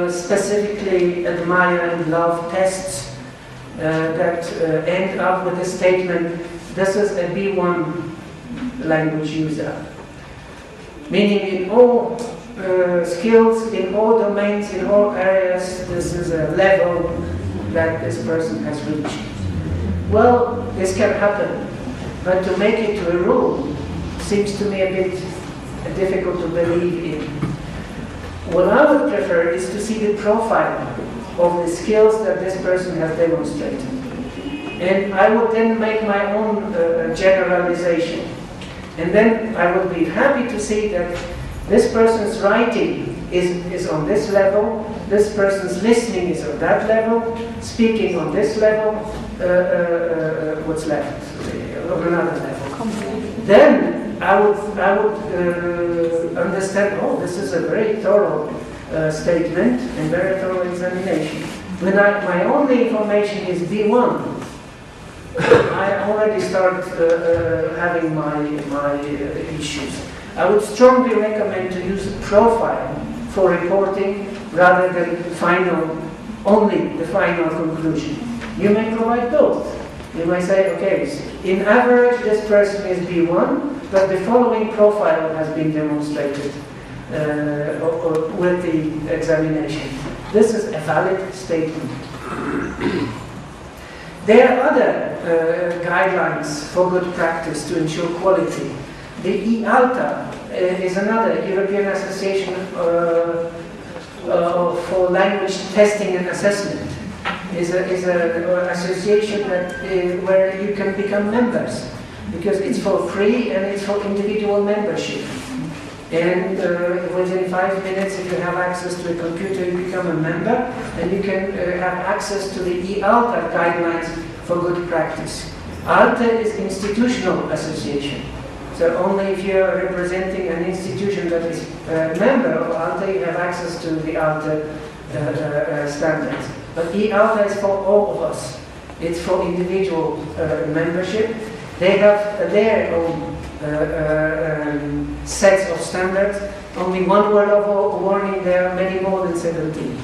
specifically admire and love tests that end up with a statement, this is a B1 language user. Meaning in all skills, in all domains, in all areas, this is a level that this person has reached. Well, this can happen, but to make it to a rule seems to me a bit difficult to believe in. What I would prefer is to see the profile of the skills that this person has demonstrated. And I would then make my own generalization. And then I would be happy to see that this person's writing is on this level, this person's listening is on that level, speaking on this level, what's left? On another level. Then I would understand, oh, this is a very thorough statement and very thorough examination. When my only information is B1, I already start having my issues. I would strongly recommend to use a profile for reporting rather than only the final conclusion. You may provide both. You may say, okay, in average this person is B1, but the following profile has been demonstrated with the examination. This is a valid statement. There are other guidelines for good practice to ensure quality. The EALTA is another European Association for Language Testing and Assessment. Is an association that, where you can become members, because it's for free and it's for individual membership. And within 5 minutes, if you have access to a computer, you become a member, and you can have access to the EALTA guidelines for good practice. ALTA is institutional association. So only if you are representing an institution that is a member of ALTA, you have access to the ALTA standards. But EALTA is for all of us. It's for individual membership. They have their own sets of standards. Only one word of warning, there are many more than 17.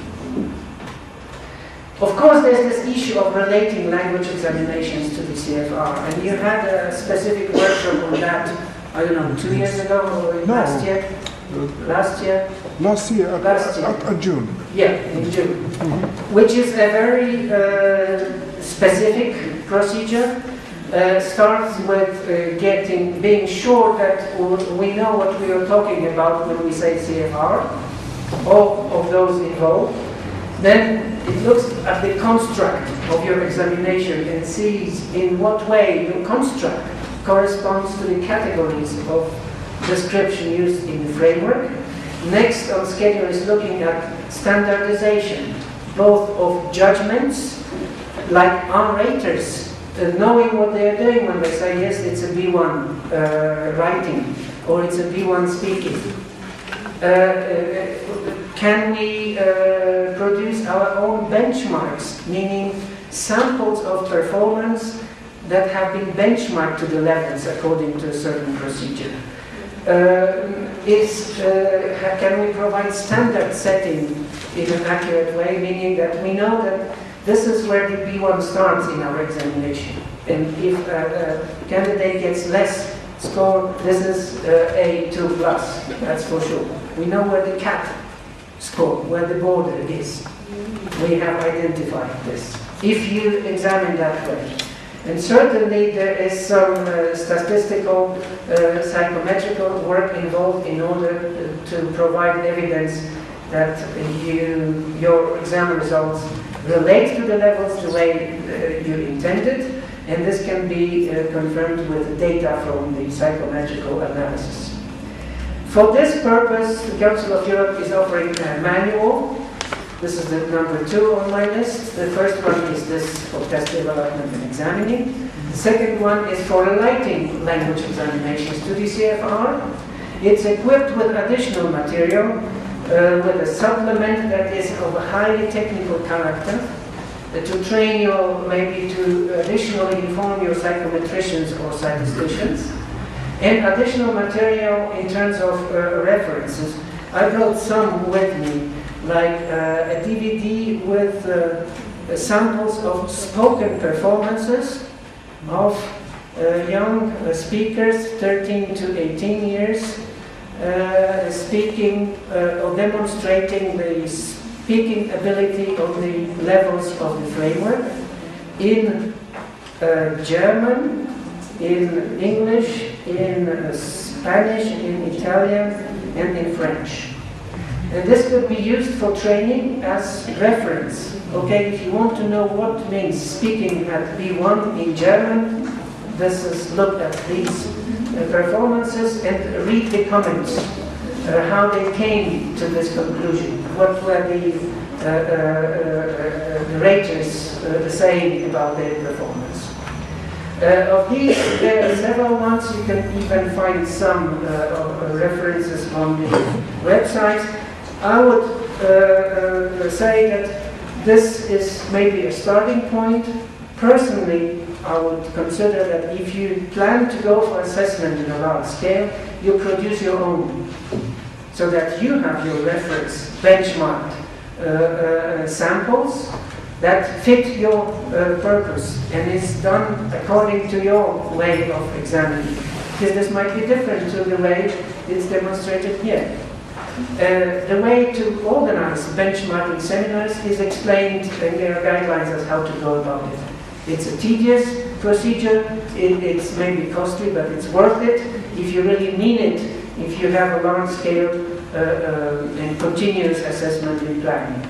Of course, there's this issue of relating language examinations to the CFR, and you had a specific workshop on that, I don't know, 2 years ago or last year? Last year? Last year, at June. Yeah, in June. Which is a very specific procedure. Starts with being sure that we know what we are talking about when we say CFR, all of those involved. Then it looks at the construct of your examination and sees in what way your construct corresponds to the categories of description used in the framework. Next on schedule is looking at standardization, both of judgments, like raters, knowing what they are doing when they say, yes, it's a B1 writing, or it's a B1 speaking. Can we produce our own benchmarks, meaning samples of performance that have been benchmarked to the levels according to a certain procedure? Can we provide standard setting in an accurate way, meaning that we know that this is where the B1 starts in our examination. And if a candidate gets less score, this is A2+, that's for sure. We know where the cap score, where the border is. We have identified this, if you examine that way. And certainly there is some statistical, psychometrical work involved in order to provide evidence that your exam results relate to the levels the way you intended, and this can be confirmed with data from the psychometrical analysis. For this purpose, the Council of Europe is offering a manual. This is the number 2 on my list. The first one is this for test development and examining. The second one is for relating language examinations to the CFR. It's equipped with additional material, with a supplement that is of a highly technical character, to train you, maybe to additionally inform your psychometricians or statisticians, and additional material in terms of references. I brought some with me, like a DVD with samples of spoken performances of young speakers, 13 to 18 years, speaking or demonstrating the speaking ability of the levels of the framework in German, in English, in Spanish, in Italian, and in French. And this could be used for training as reference. Okay, if you want to know what means speaking at B1 in German, this is look at these performances and read the comments, how they came to this conclusion, what were the raters saying about their performance. Of these, there are several ones. You can even find some references on the website. I would say that this is maybe a starting point. Personally, I would consider that if you plan to go for assessment in a large scale, you produce your own, so that you have your reference benchmarked samples that fit your purpose and is done according to your way of examining. Because this might be different to the way it's demonstrated here. The way to organize benchmarking seminars is explained, and there are guidelines as how to go about it. It's a tedious procedure, it's maybe costly, but it's worth it if you really mean it, if you have a large-scale and continuous assessment in planning.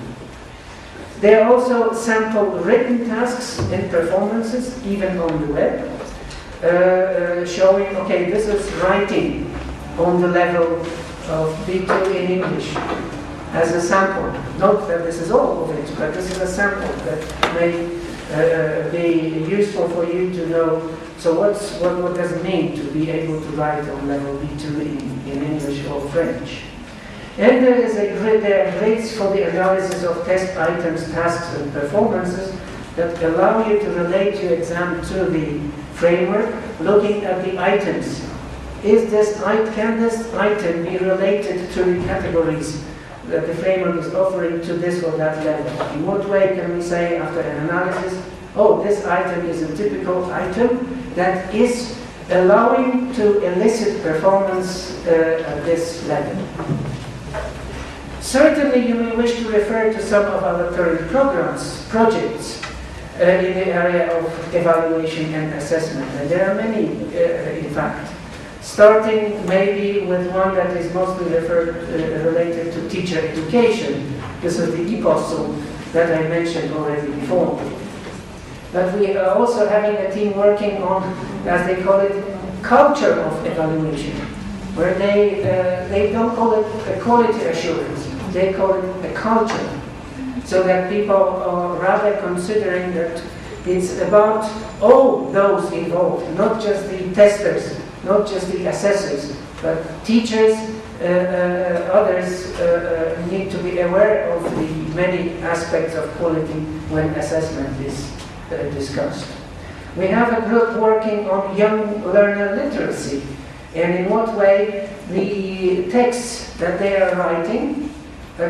There are also sample written tasks and performances, even on the web, showing, okay, this is writing on the level of B2 in English as a sample. Not that this is all of it, but this is a sample that may be useful for you to know. So what does it mean to be able to write on level B2 in English or French? And there are grades for the analysis of test items, tasks, and performances that allow you to relate your exam to the framework, looking at the items. Can this item be related to the categories that the framework is offering to this or that level? In what way can we say, after an analysis, oh, this item is a typical item that is allowing to elicit performance at this level? Certainly, you may wish to refer to some of our current projects in the area of evaluation and assessment. And there are many, in fact. Starting maybe with one that is mostly related to teacher education. This is the ECML that I mentioned already before. But we are also having a team working on, as they call it, culture of evaluation, where they don't call it a quality assurance, they call it a culture, so that people are rather considering that it's about all those involved, not just the testers, not just the assessors, but teachers, others need to be aware of the many aspects of quality when assessment is discussed. We have a group working on young learner literacy, and in what way the texts that they are writing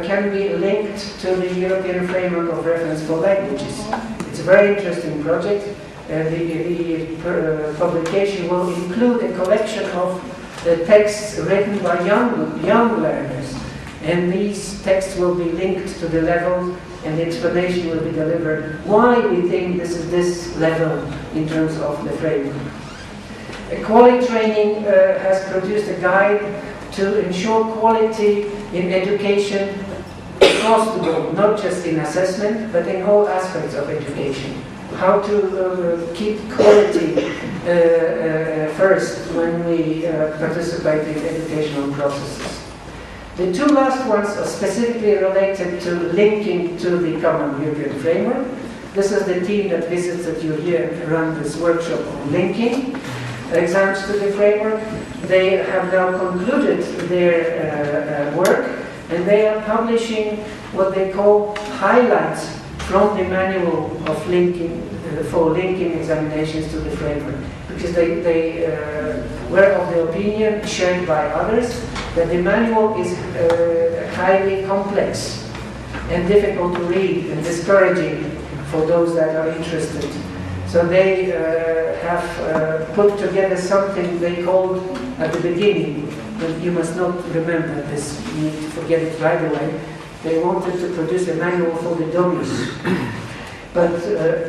can be linked to the European Framework of Reference for Languages. It's a very interesting project. The publication will include a collection of texts written by young learners, and these texts will be linked to the levels, and the explanation will be delivered why we think this is this level in terms of the framework. Quality Training has produced a guide to ensure quality in education across the board, not just in assessment, but in all aspects of education. How to keep quality first when we participate in educational processes. The two last ones are specifically related to linking to the Common European Framework. This is the team that visited you here and run this workshop on linking exams to the framework. They have now concluded their work, and they are publishing what they call highlights from the manual of linking, for linking examinations to the framework. Because they were of the opinion, shared by others, that the manual is highly complex and difficult to read and discouraging for those that are interested. So they have put together something they called at the beginning, but you must not remember this, you need to forget it right away. They wanted to produce a manual for the dummies. But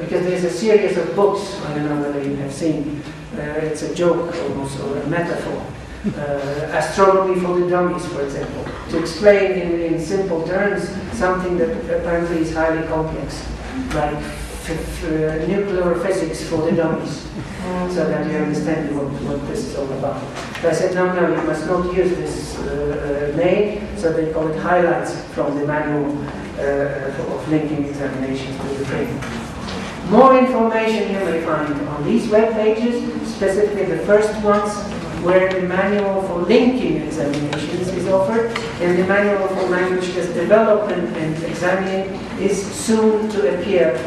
because there's a series of books, I don't know whether you have seen, it's a joke almost, or a metaphor. Astronomy for the dummies, for example, to explain in simple terms something that apparently is highly complex, like nuclear physics for the dummies, so that you understand what this is all about. So I said, no, you must not use this name, so they call it highlights from the manual of linking examinations to the framework. More information you may find on these web pages, specifically the first ones, where the manual for linking examinations is offered, and the manual for languages development and examining is soon to appear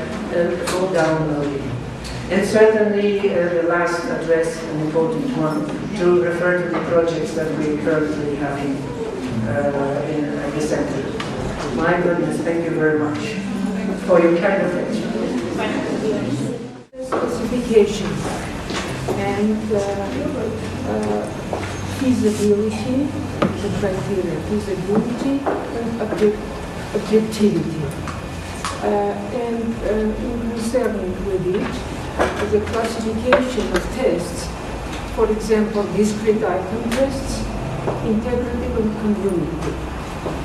for downloading. And certainly the last address, an important one, to refer to the projects that we're currently having in the center. My goodness, thank you very much for your kind attention. Specifications and feasibility, the criteria, feasibility and objectivity. and concerning with it, the classification of tests, for example, discrete item tests, integrative and cumulative.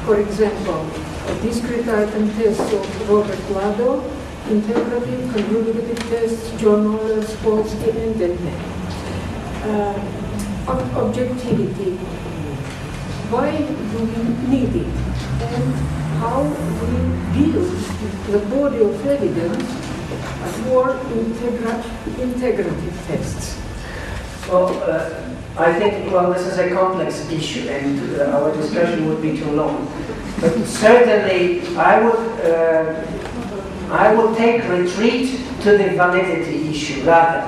For example, a discrete item test of Robert Lado, integrative, cumulative tests, John Oller, Spolsky, and Denman. Objectivity. Why do we need it? And how we build the body of evidence for integrative tests? Well, I think, well, this is a complex issue, and our discussion would be too long. But certainly, I would take retreat to the validity issue rather,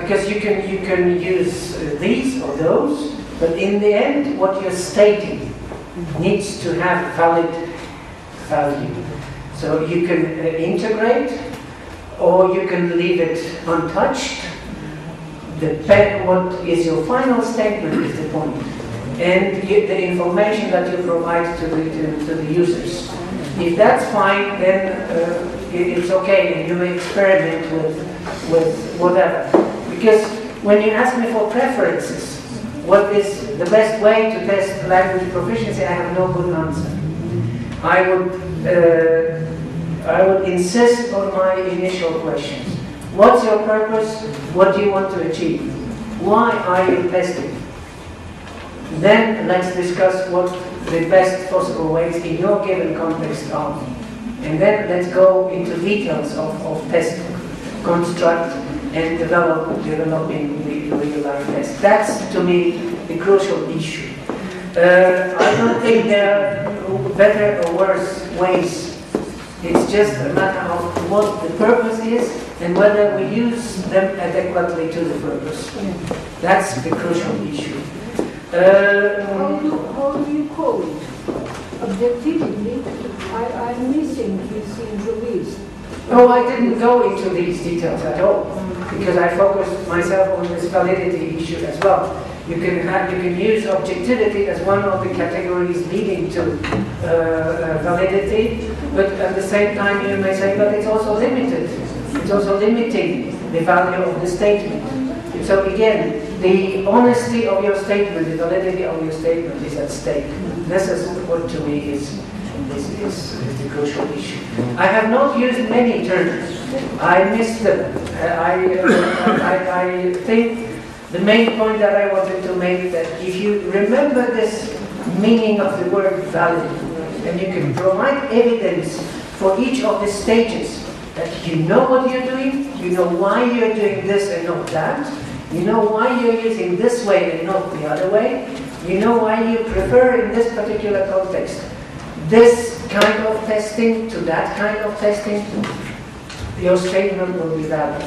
because you can use these or those, but in the end, what you're stating needs to have valid value. So you can integrate, or you can leave it untouched. What is your final statement is the point, and the information that you provide to the users. If that's fine, then it's okay, and you may experiment with whatever. Because when you ask me for preferences, what is the best way to test language proficiency, I have no good answer. I would insist on my initial questions. What's your purpose? What do you want to achieve? Why are you testing? Then let's discuss what the best possible ways in your given context are. And then let's go into details of test construct and developing the real-life test. That's, to me, the crucial issue. I don't think there are better or worse ways. It's just a matter of what the purpose is and whether we use them adequately to the purpose. That's the crucial issue. How do you call it? Objectively, I'm missing this in the list. Oh, I didn't go into these details at all, because I focused myself on this validity issue as well. You can use objectivity as one of the categories leading to validity, but at the same time you may say, but it's also limited. It's also limiting the value of the statement. So again, the honesty of your statement, the validity of your statement is at stake. This is what to me is the crucial issue. I have not used many terms. I missed them. I think the main point that I wanted to make, that if you remember this meaning of the word valid, and you can provide evidence for each of the stages, that you know what you're doing, you know why you're doing this and not that, you know why you're using this way and not the other way, you know why you prefer in this particular context this kind of testing to that kind of testing, your statement will be valid.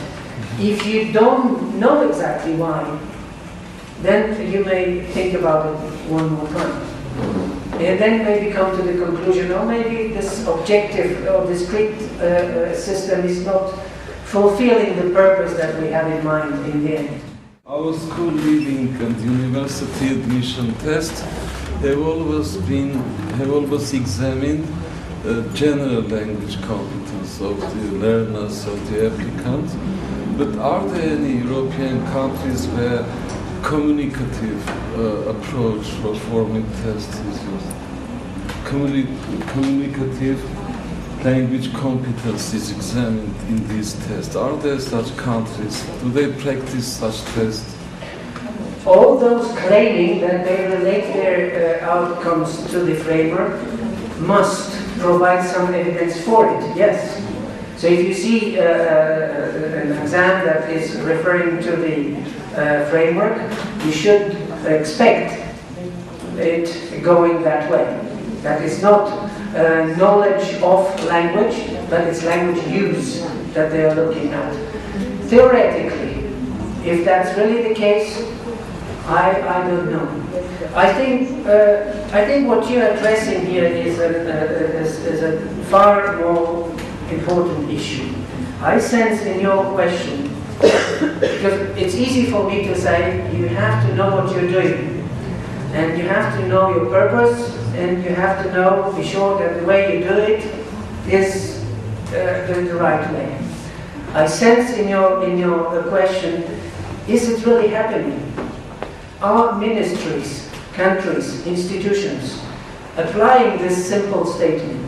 If you don't know exactly why, then you may think about it one more time. And then maybe come to the conclusion, or maybe this objective or discrete system is not fulfilling the purpose that we have in mind in the end. Our school leaving and university admission tests have always examined general language competence of the learners, of the applicants. But are there any European countries where communicative approach for forming tests is used? Communicative language competence is examined in these tests. Are there such countries? Do they practice such tests? All those claiming that they relate their outcomes to the framework must provide some evidence for it, yes. So if you see an exam that is referring to the framework, you should expect it going that way. That is not knowledge of language, but it's language use that they are looking at. Theoretically, if that's really the case, I don't know. I think what you're addressing here is a far more important issue. I sense in your question, because it's easy for me to say, you have to know what you're doing, and you have to know your purpose, and you have to be sure that the way you do it is the right way. I sense in your question, is it really happening? Are ministries, countries, institutions applying this simple statement?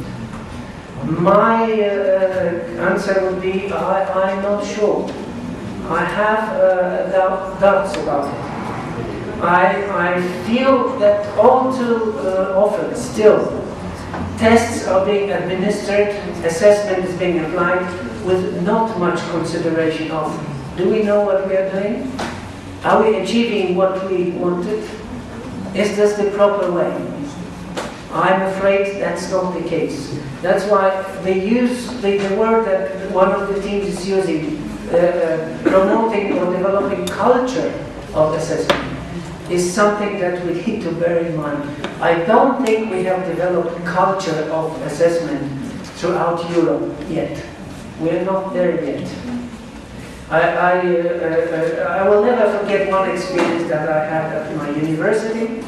My answer would be, I'm not sure. I have doubts about it. I feel that all too often still tests are being administered, assessment is being applied with not much consideration of, do we know what we are doing? Are we achieving what we wanted? Is this the proper way? I'm afraid that's not the case. That's why they use the word that one of the teams is using, promoting or developing culture of assessment, is something that we need to bear in mind. I don't think we have developed culture of assessment throughout Europe yet. We're not there yet. I will never forget one experience that I had at my university.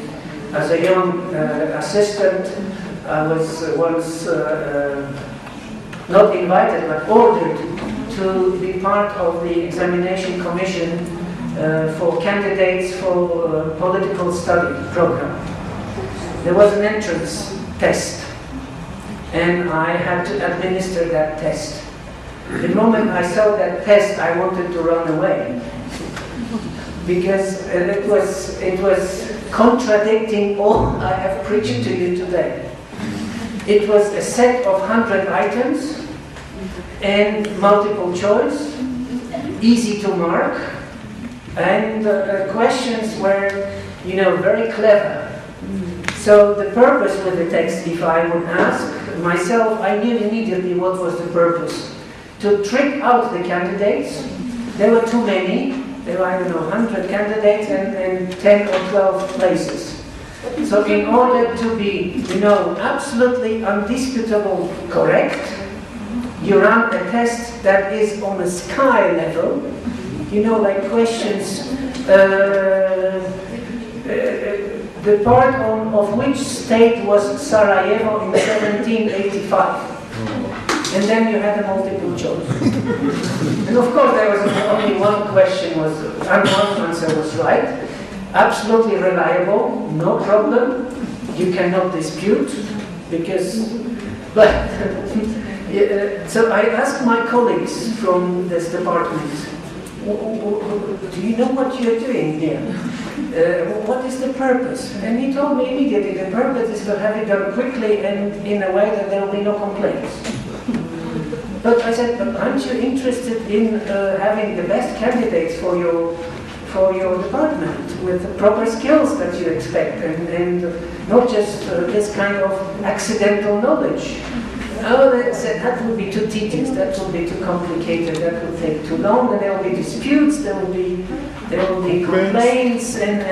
As a young assistant, I was once not invited but ordered to be part of the examination commission for candidates for political study program. There was an entrance test and I had to administer that test. The moment I saw that test, I wanted to run away because it was contradicting all I have preached to you today. It was a set of 100 items and multiple choice, easy to mark, and questions were, very clever. So the purpose with the text, if I would ask myself, I knew immediately what was the purpose. To trick out the candidates. There were too many. There were, 100 candidates and 10 or 12 places. So in order to be, absolutely undisputable correct, you run a test that is on a sky level, like questions, the part of which state was Sarajevo in 1785. And then you had a multiple choice. And of course there was only one question and one answer was right. Absolutely reliable, no problem. You cannot dispute but so I asked my colleagues from this department, do you know what you're doing here? What is the purpose? And he told me immediately, the purpose is to have it done quickly and in a way that there will be no complaints. But I said, but aren't you interested in having the best candidates for your department with the proper skills that you expect and not just this kind of accidental knowledge? Oh, they said that would be too tedious, that would be too complicated, that would take too long, and there will be disputes, there will be complaints, and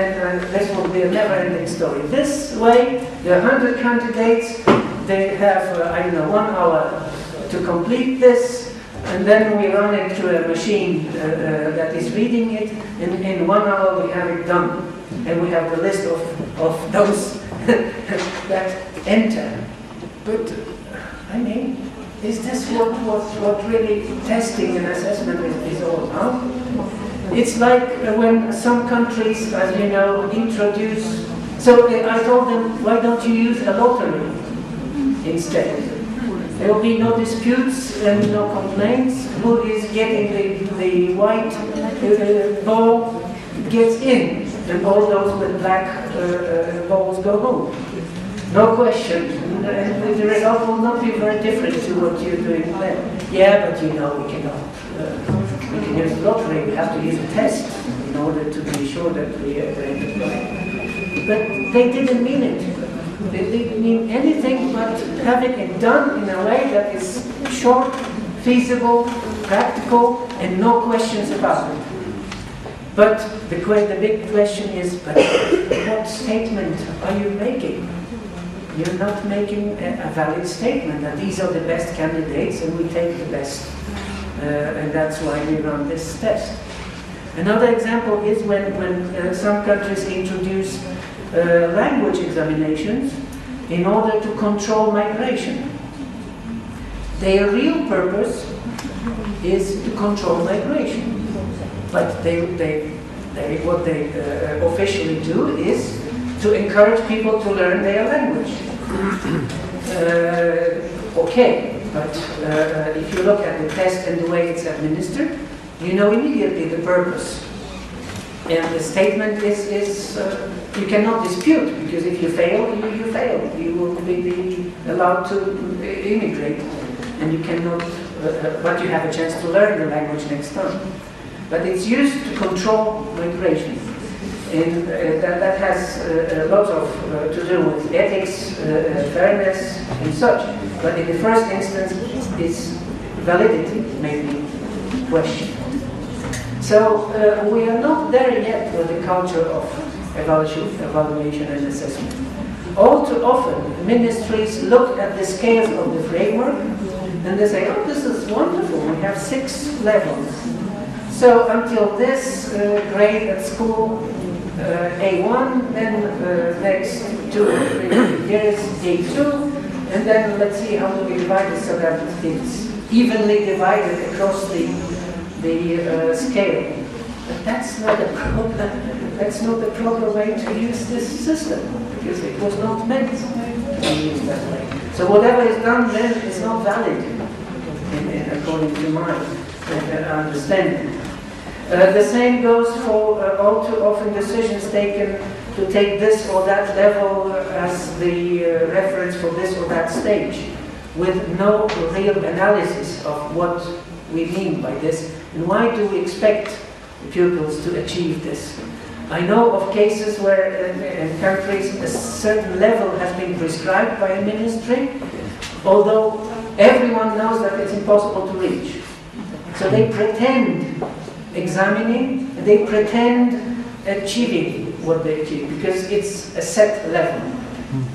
this will be a never-ending story. This way, there are 100 candidates, they have, 1 hour to complete this, and then we run it through a machine that is reading it, and in 1 hour we have it done. And we have the list of those that enter. But, is this what really testing and assessment is all about? It's like when some countries, as you know, introduce... So I told them, why don't you use a lottery instead? There will be no disputes and no complaints. Who is getting the white ball gets in, and all those with black balls go home. No question. And the result will not be very different to what you're doing there. Yeah, but we cannot. We can use the lottery. We have to use a test in order to be sure that we are going to. But they didn't mean it. They didn't mean anything but having it done in a way that is short, feasible, practical, and no questions about it. But the big question is, but what statement are you making? You're not making a valid statement that these are the best candidates and we take the best. And that's why we run this test. Another example is when some countries introduce language examinations in order to control migration. their real purpose is to control migration. But what they officially do is to encourage people to learn their language. Okay, but if you look at the test and the way it's administered, you know immediately the purpose. And the statement is you cannot dispute, because if you fail, you fail. You will be allowed to immigrate, and you cannot, but you have a chance to learn the language next time. But it's used to control migration. And that has a lot of to do with ethics, fairness, and such. But in the first instance, its validity may be questioned. So we are not there yet with the culture of evaluation and assessment. All too often, ministries look at the scales of the framework and they say, oh, this is wonderful, we have 6 levels. So until this grade at school, A1, then next 2 or 3 years, A2, and then let's see how do we divide it so that it's evenly divided across the scale. But that's not a problem. That's not the proper way to use this system, because it was not meant to be used that way. So whatever is done then is not valid, according to my understanding. The same goes for all too often decisions taken to take this or that level as the reference for this or that stage, with no real analysis of what we mean by this, and why do we expect pupils to achieve this. I know of cases where in countries a certain level has been prescribed by a ministry, although everyone knows that it's impossible to reach. So they pretend examining, they pretend achieving what they achieve, because it's a set level.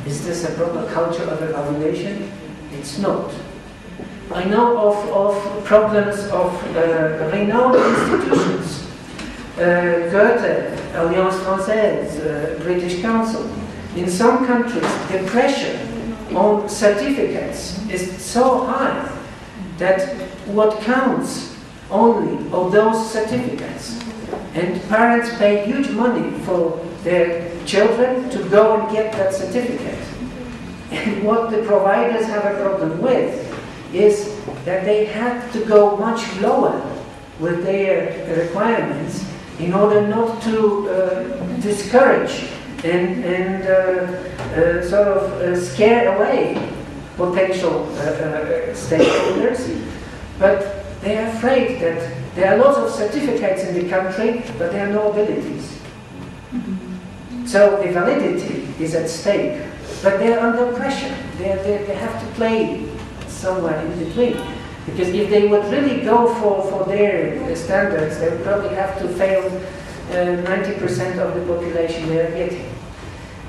Is this a proper culture of evaluation? It's not. I know of problems of renowned institutions, Goethe, Alliance Française, British Council. In some countries, the pressure on certificates is so high that what counts only are those certificates. And parents pay huge money for their children to go and get that certificate. And what the providers have a problem with is that they have to go much lower with their requirements in order not to discourage and sort of scare away potential stakeholders. But they are afraid that there are lots of certificates in the country, but there are no abilities. So the validity is at stake, but they're under pressure. They have to play somewhere in between. Because if they would really go for their standards, they would probably have to fail 90% of the population they are getting.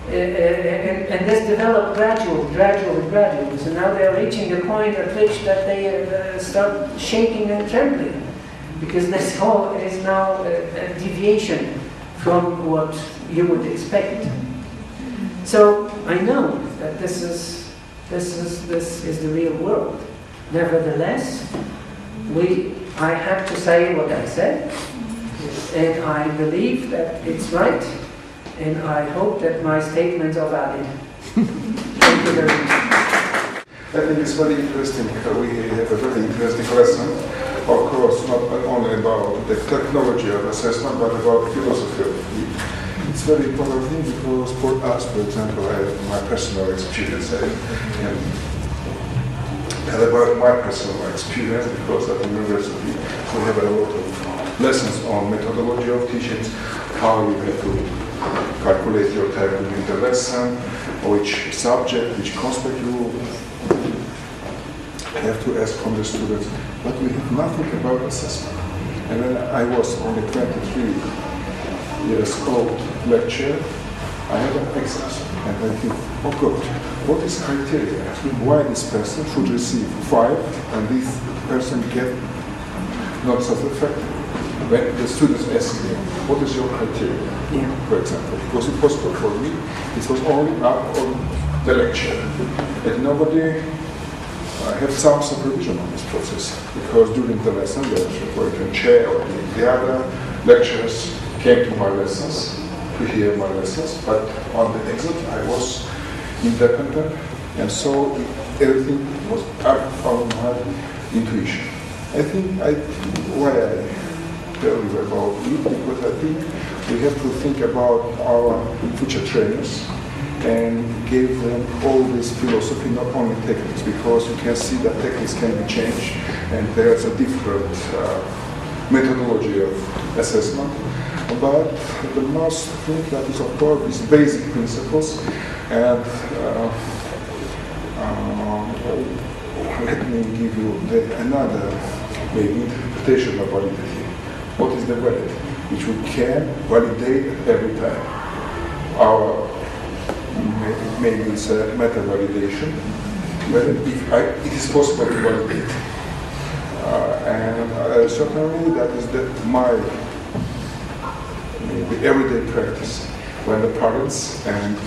And this developed gradually. So now they are reaching a point at which that they start shaking and trembling, because this whole is now a deviation from what you would expect. So I know that this is the real world. Nevertheless, I have to say what I said, and I believe that it's right, and I hope that my statements are valid. Thank you very much. I think it's very interesting. We have a very interesting lesson. Of course, not only about the technology of assessment, but about philosophy of it. It's very important thing because for us, for example, I have my personal experience. And about my personal experience, because at the university we have a lot of lessons on methodology of teachings, how you have to calculate your time during the lesson, which subject, which concept you have to ask from the students, but we have nothing about assessment. And when I was only 23 years old lecture, I had an exam, and I think, oh God, what is criteria? Why this person should receive 5 and this person get not satisfactory? When the students ask me, what is your criteria, for example? It was impossible for me. It was only up on the lecture. And nobody I have some supervision on this process because during the lesson, the chair or the other lecturers came to my lessons to hear my lessons, but on the exit I was independent, and so everything was up on my intuition. I think why I tell you about it, because I think we have to think about our future trainers and give them all this philosophy, not only techniques, because you can see that techniques can be changed and there's a different methodology of assessment. But the most thing that is of course is basic principles, and let me give you another maybe interpretation of validity. What is the valid? Which we can validate every time. Our maybe it's a meta validation, but it is possible to validate. And certainly that is my everyday practice when the parents and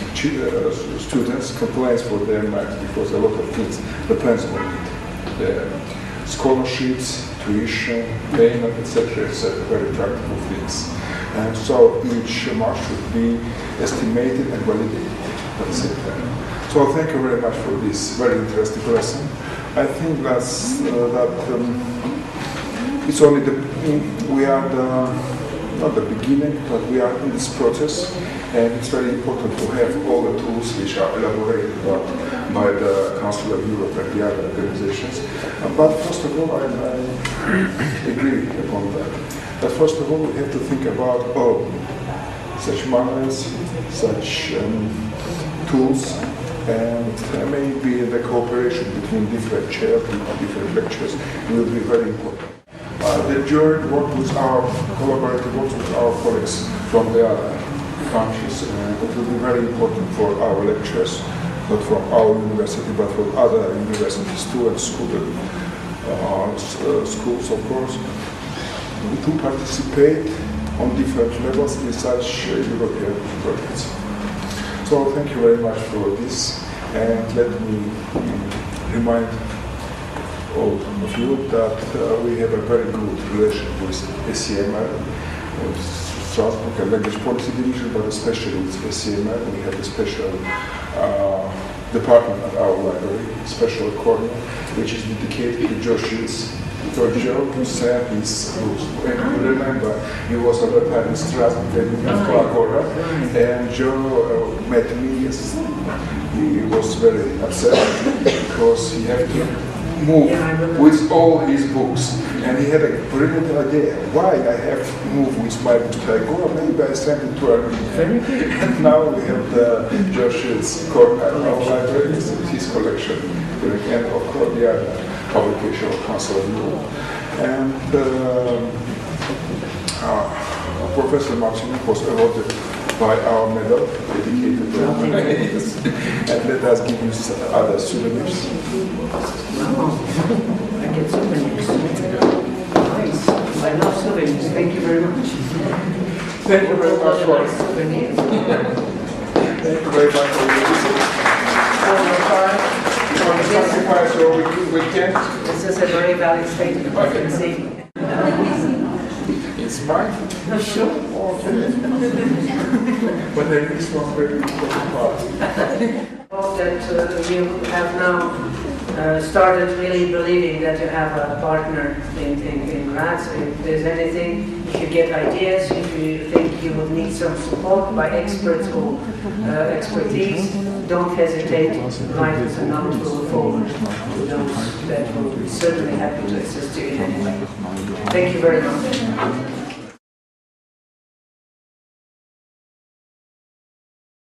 students complain for their marks, because a lot of things depends on it. The scholarships, tuition, payment, etc., etc., very practical things. And so each mark should be estimated and validated at the same time. So thank you very much for this very interesting lesson. I think that's it's only we are not the beginning, but we are in this process, and it's very important to have all the tools which are elaborated by the Council of Europe and the other organizations. But first of all, I agree upon that. But first of all, we have to think about such manuals, such tools, and maybe the cooperation between different chairs and different lectures will be very important. The joint work with our collaborative work with our colleagues from the other countries. It will be very important for our lecturers, not from our university, but from other universities too, and schools, of course, to participate on different levels in such European projects. So thank you very much for this, and let me remind all of you that we have a very good relation with ECML, Strasbourg and Language Policy Division, but especially with ECML. We have a special department at our library, special corner, which is dedicated to Joe Shields. Joe who sent his books. And you remember, he was at the time in Strasbourg and Agora, and Joe met me. He was very upset because he had to move with all his books, and he had a brilliant idea why I have to move with my books to Agora. Maybe I sent it to Armenia. And now we have the Josh's corner at our library, his collection, and of course the other publication of Council of Europe. And Professor Martyniuk was awarded by our medal dedicated to and let us give you some other souvenirs. Wow, I get souvenirs. Nice. I love souvenirs. Thank you very much. Thank you very much for souvenirs. Thank you very much for your visit. Sacrifice your weekend. This is a very valid statement. I can see. It's mine. No, sure. But there is one very important part. Hope that you have now started really believing that you have a partner in Graz. If there's anything, if you get ideas, if you think you would need some support by experts or expertise, don't hesitate, write us a note, go forward to those that will be certainly happy to assist you in any way. Thank you very much.